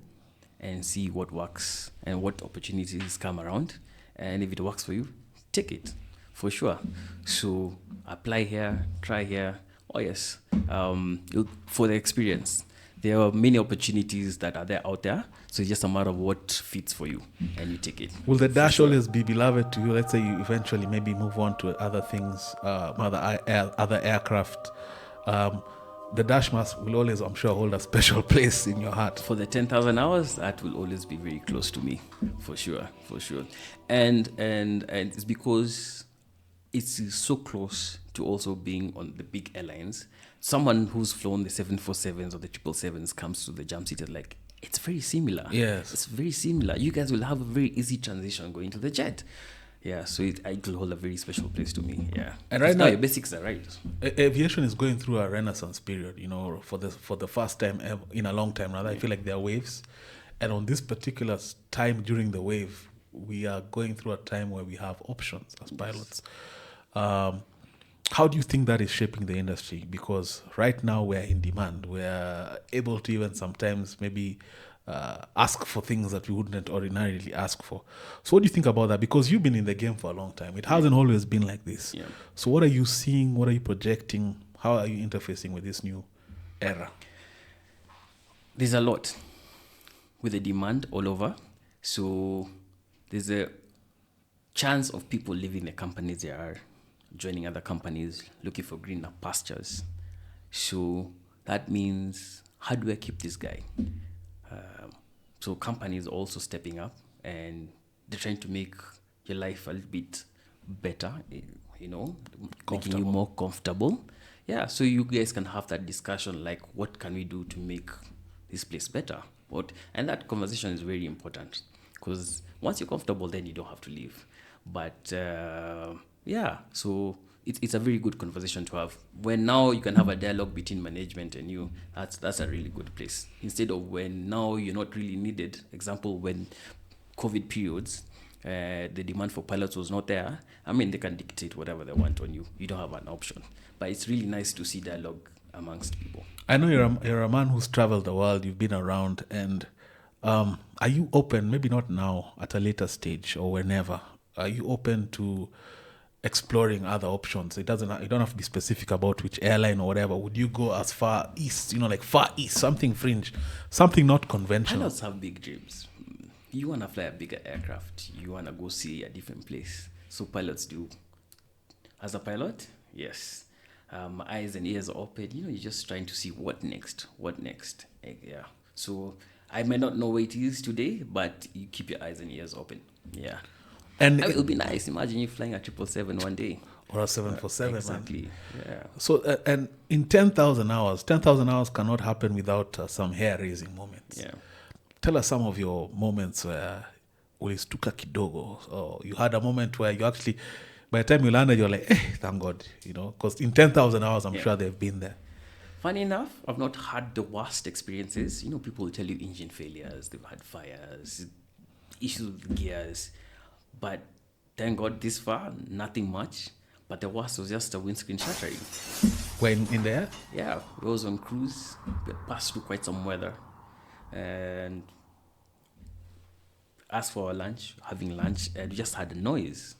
and see what works and what opportunities come around. And if it works for you, take it, for sure. So apply here, try here. Oh, yes. For the experience. There are many opportunities that are out there. So it's just a matter of what fits for you, and you take it. Will the Dash always be beloved to you? Let's say you eventually maybe move on to other things, other aircraft. The Dash will always, I'm sure, hold a special place in your heart. For the 10,000 hours, that will always be very close to me, for sure. And it's because it's so close to also being on the big airlines. Someone who's flown the 747s or the 777s comes to the jump seat and like, it's very similar. Yes. It's very similar. You guys will have a very easy transition going to the jet. Yeah, so it will hold a very special place to me. Yeah. And right now your basics are right. Aviation is going through a renaissance period, for the first time ever, in a long time. Rather, I feel like there are waves. And on this particular time during the wave, we are going through a time where we have options as pilots. How do you think that is shaping the industry? Because right now we're in demand. We're able to even sometimes maybe ask for things that we wouldn't ordinarily ask for. So what do you think about that? Because you've been in the game for a long time. It hasn't always been like this. Yeah. So what are you seeing? What are you projecting? How are you interfacing with this new era? There's a lot with the demand all over. So there's a chance of people leaving the companies they are, joining other companies, looking for greener pastures. So that means, how do I keep this guy? So companies are also stepping up and they're trying to make your life a little bit better, making you more comfortable. Yeah, so you guys can have that discussion, like, what can we do to make this place better? And that conversation is very important, because once you're comfortable, then you don't have to leave. But so it's a very good conversation to have. When now you can have a dialogue between management and you, that's a really good place. Instead of when now you're not really needed. Example, when COVID periods, the demand for pilots was not there. I mean, they can dictate whatever they want on you. You don't have an option. But it's really nice to see dialogue amongst people. I know you're a man who's traveled the world. You've been around, and are you open? Maybe not now, at a later stage or whenever. Are you open to exploring other options? You don't have to be specific about which airline or whatever. Would you go as far east, like far east, something fringe, something not conventional? Pilots have big dreams. You want to fly a bigger aircraft. You want to go see a different place. So pilots do. As a pilot, yes. Eyes and ears are open. You're just trying to see what next. Yeah. So I may not know where it is today, but you keep your eyes and ears open. Yeah. And it would be nice. Imagine you flying a 777 one day. Or a 747. Exactly. Yeah. So, and in 10,000 hours cannot happen without some hair-raising moments. Yeah. Tell us some of your moments where ulistuka kidogo, or you had a moment where you actually, by the time you landed, you're like, thank God, because in 10,000 hours, I'm sure they've been there. Funny enough, I've not had the worst experiences. People will tell you engine failures, they've had fires, issues with gears, but thank God this far, nothing much. But the worst was just a windscreen shattering. When in there? Yeah, we was on cruise. We passed through quite some weather. And as for our lunch, having lunch, we just had a noise.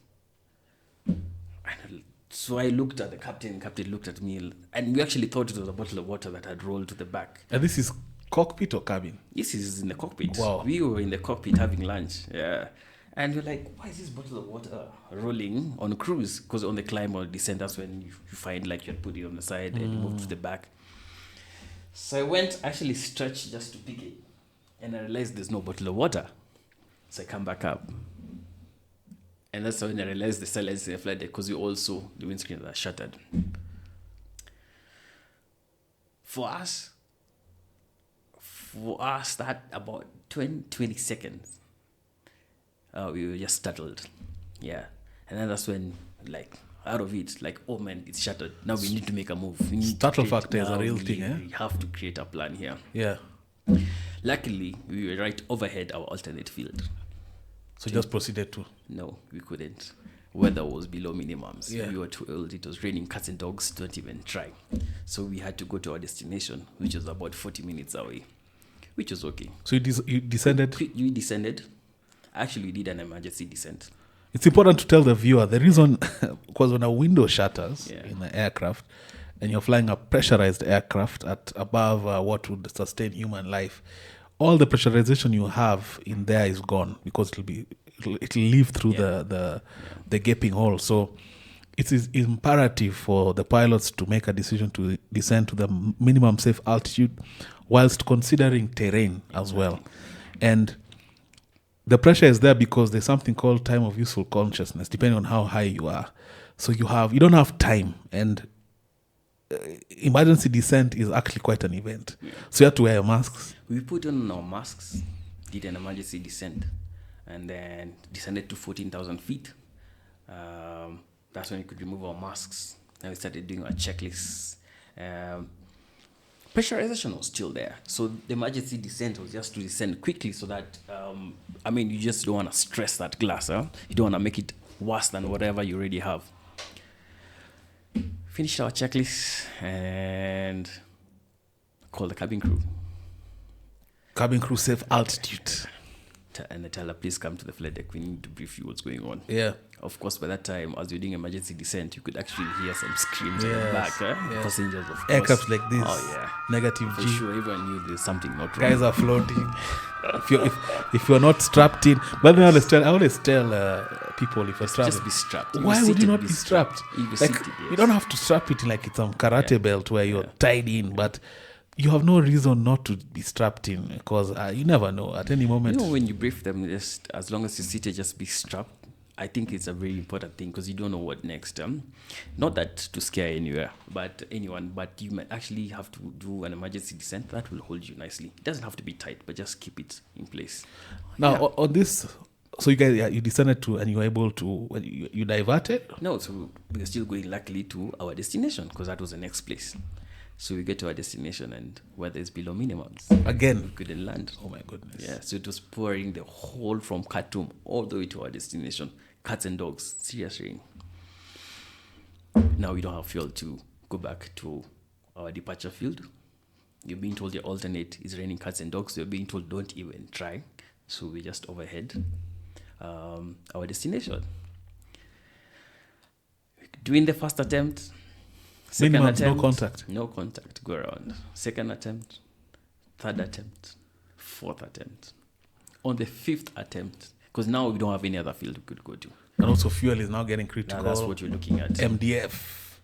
So I looked at the captain looked at me, and we actually thought it was a bottle of water that had rolled to the back. And this is cockpit or cabin? This is in the cockpit. Wow. We were in the cockpit having lunch. Yeah. And we're like, why is this bottle of water rolling on cruise? Because on the climb or descent, that's when you find like you had put it on the side and you moved to the back. So I went, actually stretched just to pick it. And I realized there's no bottle of water. So I come back up. And that's when I realized the silence in the flight deck, because we all saw the windscreen that shattered. For us, that about 20 seconds. We were just startled. Yeah. And then that's when, out of it, oh man, it's shattered. Now we need to make a move. Startle factor is a real thing, eh? We have to create a plan here. Yeah. Luckily, we were right overhead our alternate field. So just proceeded to? No, we couldn't. Weather was below minimums. Yeah. We were too old. It was raining cats and dogs. Don't even try. So we had to go to our destination, which was about 40 minutes away, which was okay. So you descended? We descended. Actually, we did an emergency descent. It's important to tell the viewer the reason, because when a window shatters in an aircraft and you're flying a pressurized aircraft at above what would sustain human life, all the pressurization you have in there is gone, because it'll leave through the gaping hole. So it is imperative for the pilots to make a decision to descend to the minimum safe altitude whilst considering terrain as well. And the pressure is there because there's something called time of useful consciousness, depending on how high you are. So you don't have time, and emergency descent is actually quite an event. Yeah. So you have to wear your masks. We put on our masks, did an emergency descent, and then descended to 14,000 feet. That's when we could remove our masks. Then we started doing our checklists. Pressurization was still there. So the emergency descent was just to descend quickly so that, you just don't want to stress that glass. Huh? You don't want to make it worse than whatever you already have. Finished our checklist and called the cabin crew. Cabin crew safe altitude. And I tell her, please come to the flight deck. We need to brief you what's going on. Yeah. Of course, by that time, as you're doing emergency descent, you could actually hear some screams in the back. Yes. Passengers, of course. Aircraft like this. Oh, yeah. Negative For G. sure, everyone knew there's something not wrong. Guys are floating. if you're not strapped in, but I always tell people, if you're strapped, just be strapped. Why would you not be strapped? You don't have to strap it like it's some karate belt where you're tied in, but you have no reason not to be strapped in, because you never know at any moment. When you brief them, just as long as you're seated, just be strapped. I think it's a very important thing, because you don't know what next. Not that to scare anyone, but you might actually have to do an emergency descent that will hold you nicely. It doesn't have to be tight, but just keep it in place. Now, on this, so you guys, you descended to, and you were able to, you diverted? No, so we were still going luckily to our destination, because that was the next place. So we get to our destination, and weather is below minimums. Again? We couldn't land. Oh my goodness. Yeah, so it was pouring the whole from Khartoum all the way to our destination. Cats and dogs, serious rain. Now we don't have fuel to go back to our departure field. You're being told your alternate is raining cats and dogs. You're being told don't even try. So we just overhead our destination. Doing the first attempt. Second attempt. No contact. No contact. Go around. Second attempt. Third attempt. Fourth attempt. On the 5th attempt, because now we don't have any other field we could go to. And also fuel is now getting critical. Now that's what you're looking at. MDF.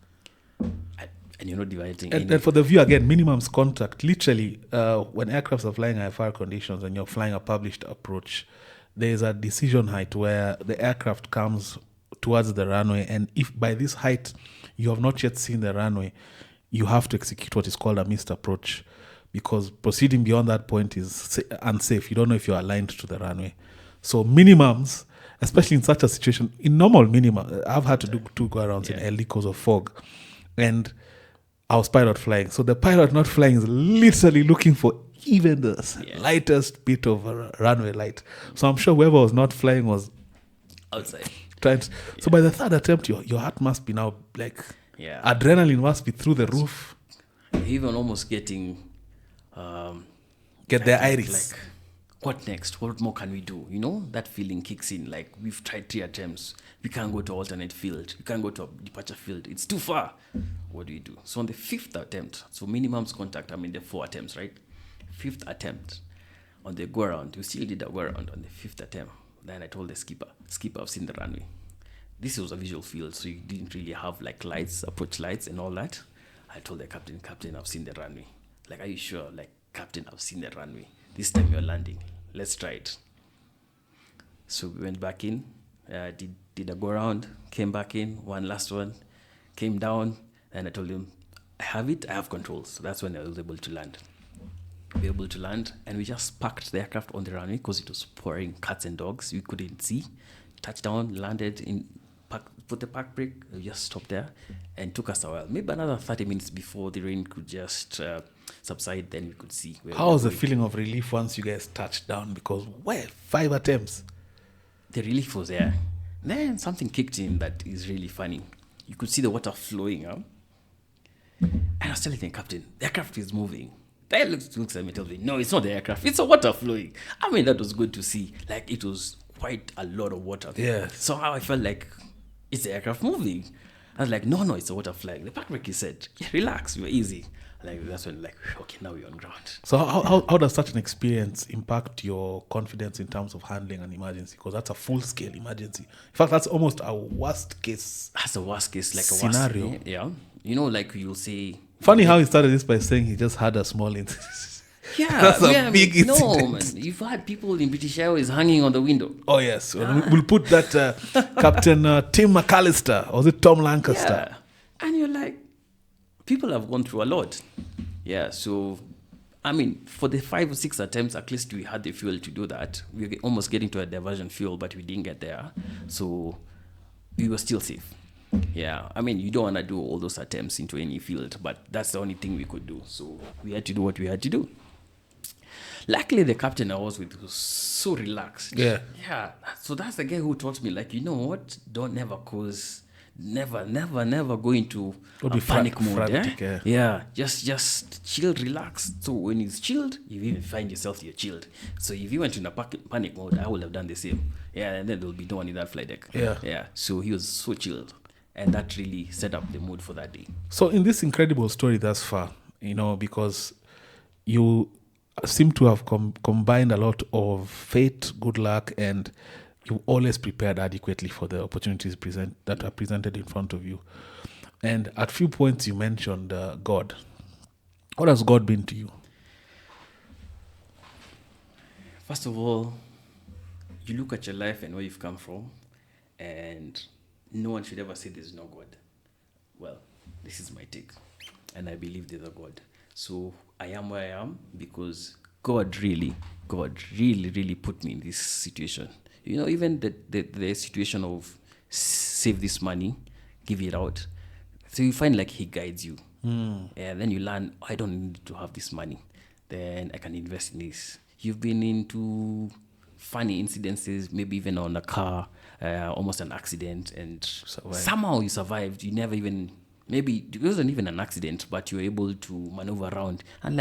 And you're not dividing And for the view, again, minimums contact. Literally, when aircrafts are flying IFR conditions and you're flying a published approach, there's a decision height where the aircraft comes towards the runway. And if by this height you have not yet seen the runway, you have to execute what is called a missed approach, because proceeding beyond that point is unsafe. You don't know if you're aligned to the runway. So minimums, especially in such a situation, in normal minimum, I've had to do 2 go-arounds in LD because of fog. And I was pilot flying. So the pilot not flying is literally looking for even the lightest bit of a runway light. So I'm sure whoever was not flying was outside. Trying to, so by the 3rd attempt, your heart must be now like, adrenaline must be through the roof. Even almost getting... Get their iris. Like, what next? What more can we do? You know, that feeling kicks in. Like, we've tried 3 attempts. We can't go to alternate field. We can't go to a departure field. It's too far. What do we do? So on the 5th attempt, so minimums contact, the 4 attempts, right? 5th attempt, on the go-around, we still did a go-around on the 5th attempt. Then I told the skipper, I've seen the runway. This was a visual field, so you didn't really have like lights, approach lights and all that. I told the captain, I've seen the runway. Like, are you sure? Like, Captain, I've seen the runway. This time you're landing. Let's try it. So we went back in, did a go-around, came back in, one last one, came down, and I told him, I have it, I have controls. So that's when I was able to land. We were able to land, and we just parked the aircraft on the runway because it was pouring cats and dogs. We couldn't see. Touchdown, landed, put the park brake, we just stopped there, and took us a while. Maybe another 30 minutes before the rain could just subside, then we could see. How was the feeling of relief once you guys touched down? Because, 5 attempts? The relief was there. Then something kicked in that is really funny. You could see the water flowing. And I was telling the captain, the aircraft is moving. The guy looks at me and tells me, no, it's not the aircraft. It's the water flowing. That was good to see. Like, it was quite a lot of water. Yeah. So I felt like, it's the aircraft moving. I was like, no, it's the water flying. The park brake said, relax, you're easy. Like, that's when, okay, now we're on ground. So how does such an experience impact your confidence in terms of handling an emergency? Because that's a full-scale emergency. In fact, that's almost a worst-case. That's a worst-case, like scenario. A worst, yeah. Like you'll say... Funny how he started this by saying he just had a small incident. Yeah, that's a big incident. No, man. You've had people in British Airways hanging on the window. Oh, yes. We'll put that Captain Tim McAllister, or was it Tom Lancaster? Yeah. And you're like, people have gone through a lot. Yeah, so, for the 5 or 6 attempts, at least we had the fuel to do that. We were almost getting to a diversion fuel, but we didn't get there. So, we were still safe. Yeah, you don't want to do all those attempts into any field, but that's the only thing we could do. So, we had to do what we had to do. Luckily, the captain I was with was so relaxed. Yeah. Yeah. So that's the guy who taught me, you know what? Don't never never go into a panic mode. Frantic, Yeah. Just chill, relax. So when he's chilled, you even find yourself, you're chilled. So if you went in a panic mode, I would have done the same. Yeah, and then there'll be no one in that flight deck. Yeah. Yeah. So he was so chilled. And that really set up the mood for that day. So in this incredible story thus far, because you seem to have combined a lot of fate, good luck, and you always prepared adequately for the opportunities that are presented in front of you. And at few points you mentioned God. What has God been to you? First of all, you look at your life and where you've come from, and no one should ever say there's no God. Well, this is my take, and I believe there's a God. So I am where I am because God really put me in this situation. Even the situation of save this money, give it out. So you find he guides you. And then you learn, I don't need to have this money. Then I can invest in this. You've been into funny incidences, maybe even on a car, almost an accident, and somehow you survived. You never even... Maybe it wasn't even an accident, but you were able to maneuver around. And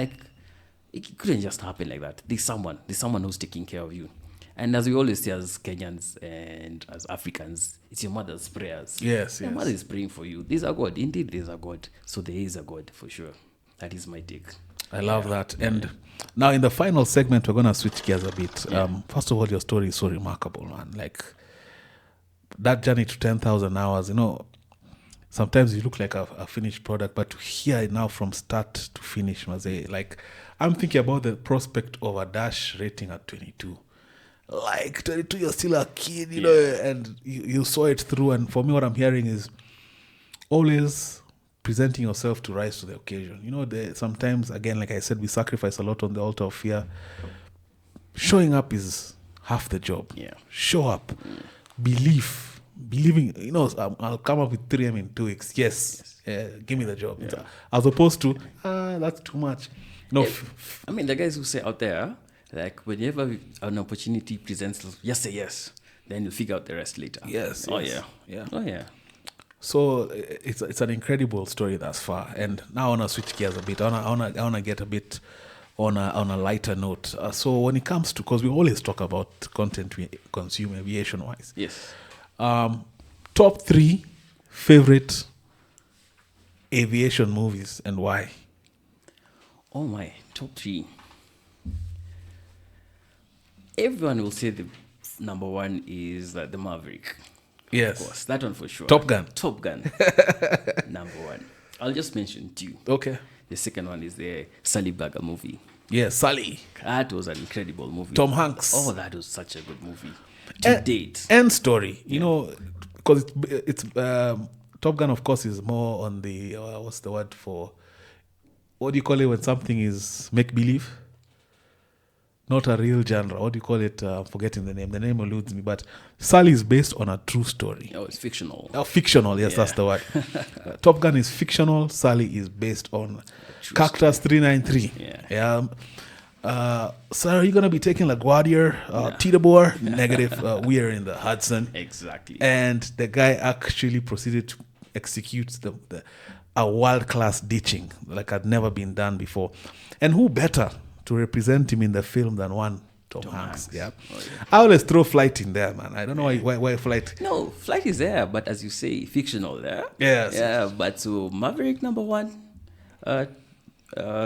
it couldn't just happen like that. There's someone who's taking care of you. And as we always say as Kenyans and as Africans, it's your mother's prayers. Yes, Your mother is praying for you. There's a God. Indeed, there's a God. So there is a God for sure. That is my take. I love that. And now in the final segment, we're going to switch gears a bit. First of all, your story is so remarkable, man. Like that journey to 10,000 hours, sometimes you look like a finished product, but to hear it now from start to finish, like I'm thinking about the prospect of a dash rating at 22. Like 22, you're still a kid, and you saw it through. And for me, what I'm hearing is always presenting yourself to rise to the occasion. Sometimes, again, like I said, we sacrifice a lot on the altar of fear. Showing up is half the job. Yeah. Show up. Believing, I'll come up with 3M in 2 weeks. Yes. Give me the job. Yeah. As opposed to, that's too much. No. The guys who say out there, like whenever an opportunity presents, just say yes. Then you figure out the rest later. Yes. Oh, yes. yeah. Oh, yeah. So it's an incredible story thus far. And now I want to switch gears a bit. I want to get a bit on a lighter note. So when it comes to, because we always talk about content we consume aviation-wise. Yes. Top 3 favorite aviation movies and why? Oh my, top 3. Everyone will say the number 1 is the Maverick. Yes. Of course, that one for sure. Top Gun. Number 1. I'll just mention 2. Okay. The second one is the Sully Burger movie. Yes, Sully. That was an incredible movie. Tom Hanks. Oh, that was such a good movie. To date. End story. Because it's Top Gun, of course, is more on the, what's the word for, what do you call it when something is make-believe? Not a real genre. What do you call it? I'm forgetting the name. The name eludes me. But Sully is based on a true story. Oh, it's fictional. Fictional, yes, that's the word. Top Gun is fictional. Sully is based on Cactus 393. So are you going to be taking LaGuardia, Teterboro? Negative. We are in the Hudson. Exactly. And the guy actually proceeded to execute a world-class ditching like had never been done before. And who better to represent him in the film than one Tom Hanks. Yeah. Oh, yeah. I always throw Flight in there, man. I don't know why Flight. No, Flight is there, but as you say, fictional there. Yes. Yeah, but so Maverick number 1,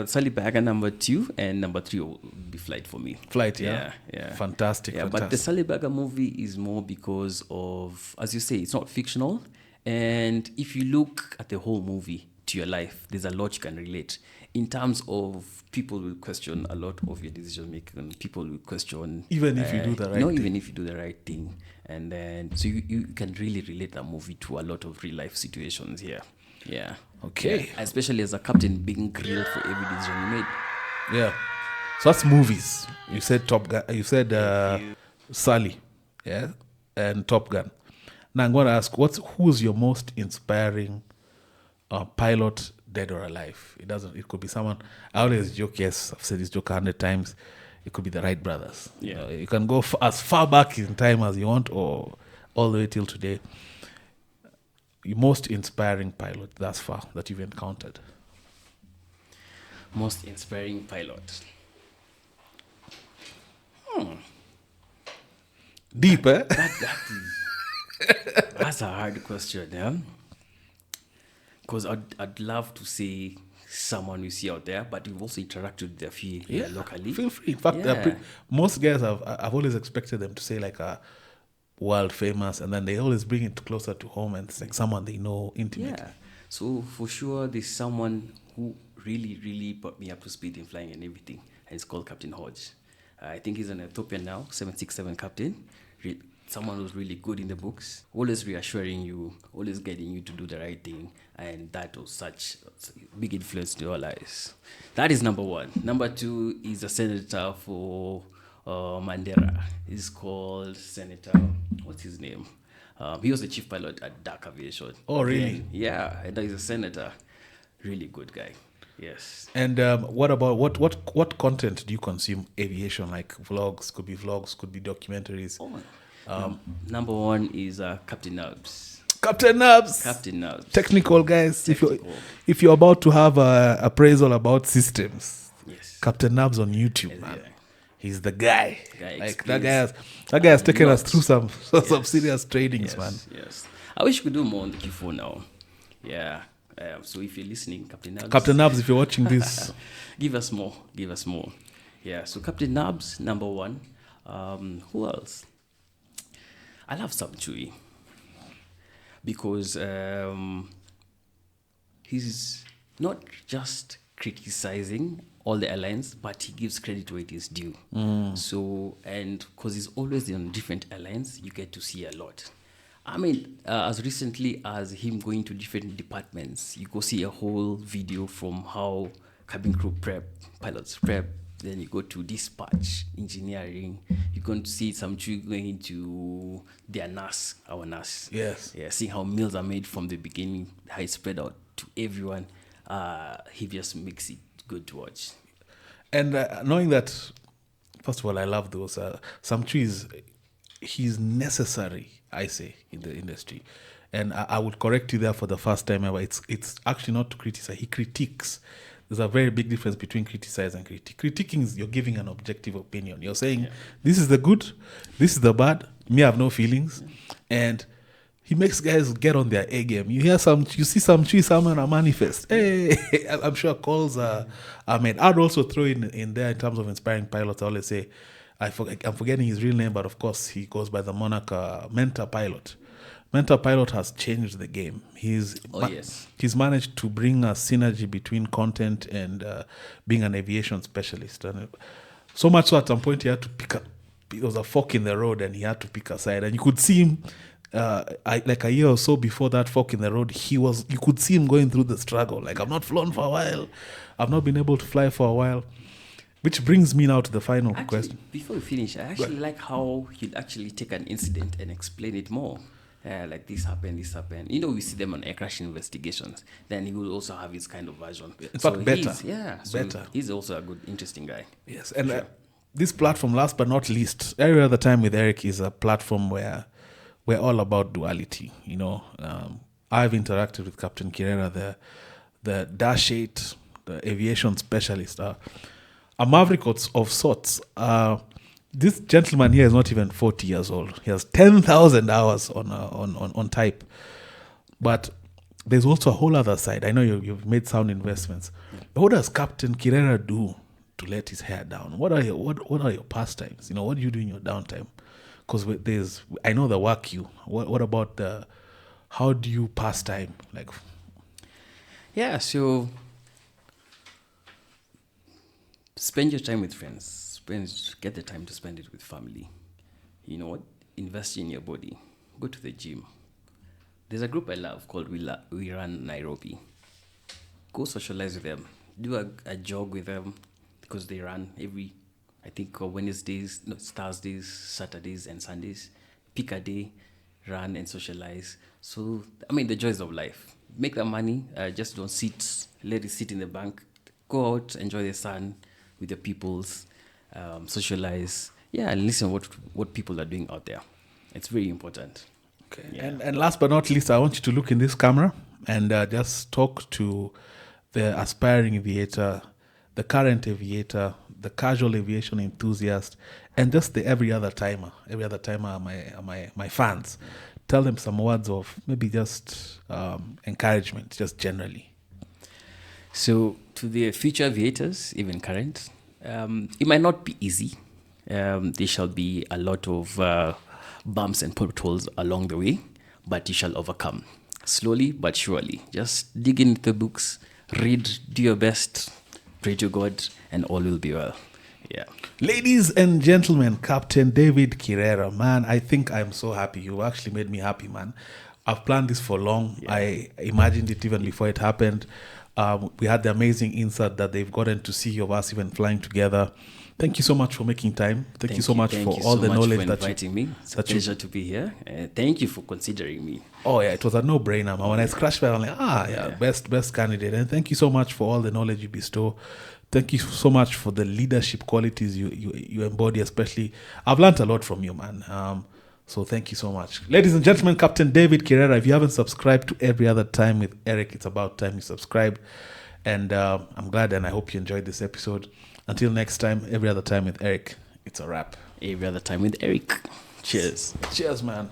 Sully Burger number 2, and number 3 will be Flight for me. Flight, yeah. Fantastic. Yeah, but the Sully Burger movie is more because of, as you say, it's not fictional. And if you look at the whole movie to your life, there's a lot you can relate. In terms of people will question a lot of your decision making. People will question even if you do the right thing. Even if you do the right thing. And then so you can really relate that movie to a lot of real life situations here. Yeah. Okay. Yeah. Especially as a captain being grilled for every decision you made. Yeah. So that's movies. You said Top Gun. You said Sully, yeah, and Top Gun. Now I'm going to ask, who's your most inspiring pilot, dead or alive? It could be someone. I always joke. Yes, I've said this joke 100 times. It could be the Wright brothers. Yeah. You can go as far back in time as you want, or all the way till today. Your most inspiring pilot thus far that you've encountered? Most inspiring pilot. Deep, eh? That's a hard question, yeah. Because I'd love to say someone you see out there, but you've also interacted with a few locally. Feel free. In fact, most guys I've always expected them to say like a world famous, and then they always bring it closer to home and it's like someone they know intimately. Yeah. So for sure, there's someone who really, really brought me up to speed in flying and everything, and it's called Captain Hodge. I think he's an Ethiopian now, 767 captain. Someone who's really good in the books, always reassuring you, always guiding you to do the right thing, and that was such a big influence to your lives. That is number 1. Number 2 is a senator for Mandera. He's called Senator, what's his name? He was the chief pilot at Dark Aviation. Oh, really? Yeah, and he's a senator. Really good guy. Yes. And what about what content do you consume aviation? Like vlogs, could be documentaries. Number 1 is Captain Nubs. Captain Nubs. Technical guys. If you're about to have a appraisal about systems, yes. Captain Nubs on YouTube, man. Yeah. He's the guy. Like that guy has taken us through some serious trainings, man. Yes. I wish we could do more on the Q4 now. Yeah. So if you're listening, Captain Nubs, if you're watching this, Give us more. Yeah, so Captain Nabs, number one. Who else? I love Sam Chui because he's not just criticizing all the airlines, but he gives credit where it is due. So, and because he's always on different airlines, you get to see a lot. I mean, as recently as him going to different departments, you go see a whole video from how cabin crew prep, pilots prep, then you go to dispatch, engineering, you're going to see some going into their NAS, our NAS. Yes. Yeah, seeing how meals are made from the beginning, how it's spread out to everyone. He just makes it good to watch. And knowing that, first of all, I love those. Some trees, he's necessary, I say, in the industry. And I would correct you there for the first time ever. It's actually not to criticize. He critiques. There's a very big difference between criticize and critique. Critiquing is you're giving an objective opinion. You're saying, this is the good, this is the bad. Me, I have no feelings. And he makes guys get on their A game. You see some tree, someone a manifest. Hey, I'm sure calls are made. I'd also throw in there in terms of inspiring pilots. I always say, I'm forgetting his real name, but of course he goes by the moniker Mentor Pilot. Mentor Pilot has changed the game. He's managed to bring a synergy between content and being an aviation specialist. And so much so at some point he had to there was a fork in the road and he had to pick a side. And you could see him, like a year or so before that fork in the road, you could see him going through the struggle. Like, I've not flown for a while. I've not been able to fly for a while. Which brings me now to the final question. Before we finish, I actually like how he'd actually take an incident and explain it more. Like this happened. You know, we see them on air crash investigations. Then he will also have his kind of version. In fact, better. Better. He's also a good, interesting guy. Yes, and this platform, last but not least, every other time with Eric is a platform where we're all about duality. You know, I've interacted with Captain Kirera, the Dash 8, the aviation specialist, a maverick of sorts. This gentleman here is not even 40 years old. He has 10,000 hours on type. But there's also a whole other side. I know you've made sound investments. What does Captain Kirera do to let his hair down? What are your pastimes? You know, what do you do in your downtime? Because I know the work you. What about how do you pass time? Like, yeah, so spend your time with friends. Get the time to spend it with family. You know what? Invest in your body. Go to the gym. There's a group I love called We Run Nairobi. Go socialize with them. Do a jog with them because they run every, I think, Wednesdays, Thursdays, Saturdays, and Sundays. Pick a day, run and socialize. So, I mean, the joys of life. Make that money. Just don't let it sit in the bank. Go out, enjoy the sun with the peoples. Socialize, and listen what people are doing out there. It's very important. Okay. Yeah. And last but not least, I want you to look in this camera and just talk to the aspiring aviator, the current aviator, the casual aviation enthusiast, and just the every other timer are my fans. Tell them some words of maybe just encouragement, just generally. So to the future aviators, even current, it might not be easy. There shall be a lot of bumps and potholes along the way, but you shall overcome. Slowly but surely. Just dig into the books, read, do your best, pray to God, and all will be well. Yeah. Ladies and gentlemen, Captain David Kirera, man, I think I'm so happy. You actually made me happy, man. I've planned this for long. Yeah. I imagined it even before it happened. We had the amazing insight that they've gotten to see of us even flying together. Thank you so much for making time. Thank you so much for all the knowledge that you inviting me. It's a pleasure to be here. Thank you for considering me. Oh yeah, it was a no-brainer. When I scratched by, I'm like, best candidate. And thank you so much for all the knowledge you bestow. Thank you so much for the leadership qualities you embody. Especially, I've learned a lot from you, man. So thank you so much. Ladies and gentlemen, Captain David Kirera, if you haven't subscribed to Every Other Time with Eric, it's about time you subscribe. And I'm glad and I hope you enjoyed this episode. Until next time, Every Other Time with Eric, it's a wrap. Every Other Time with Eric. Cheers. Cheers, man.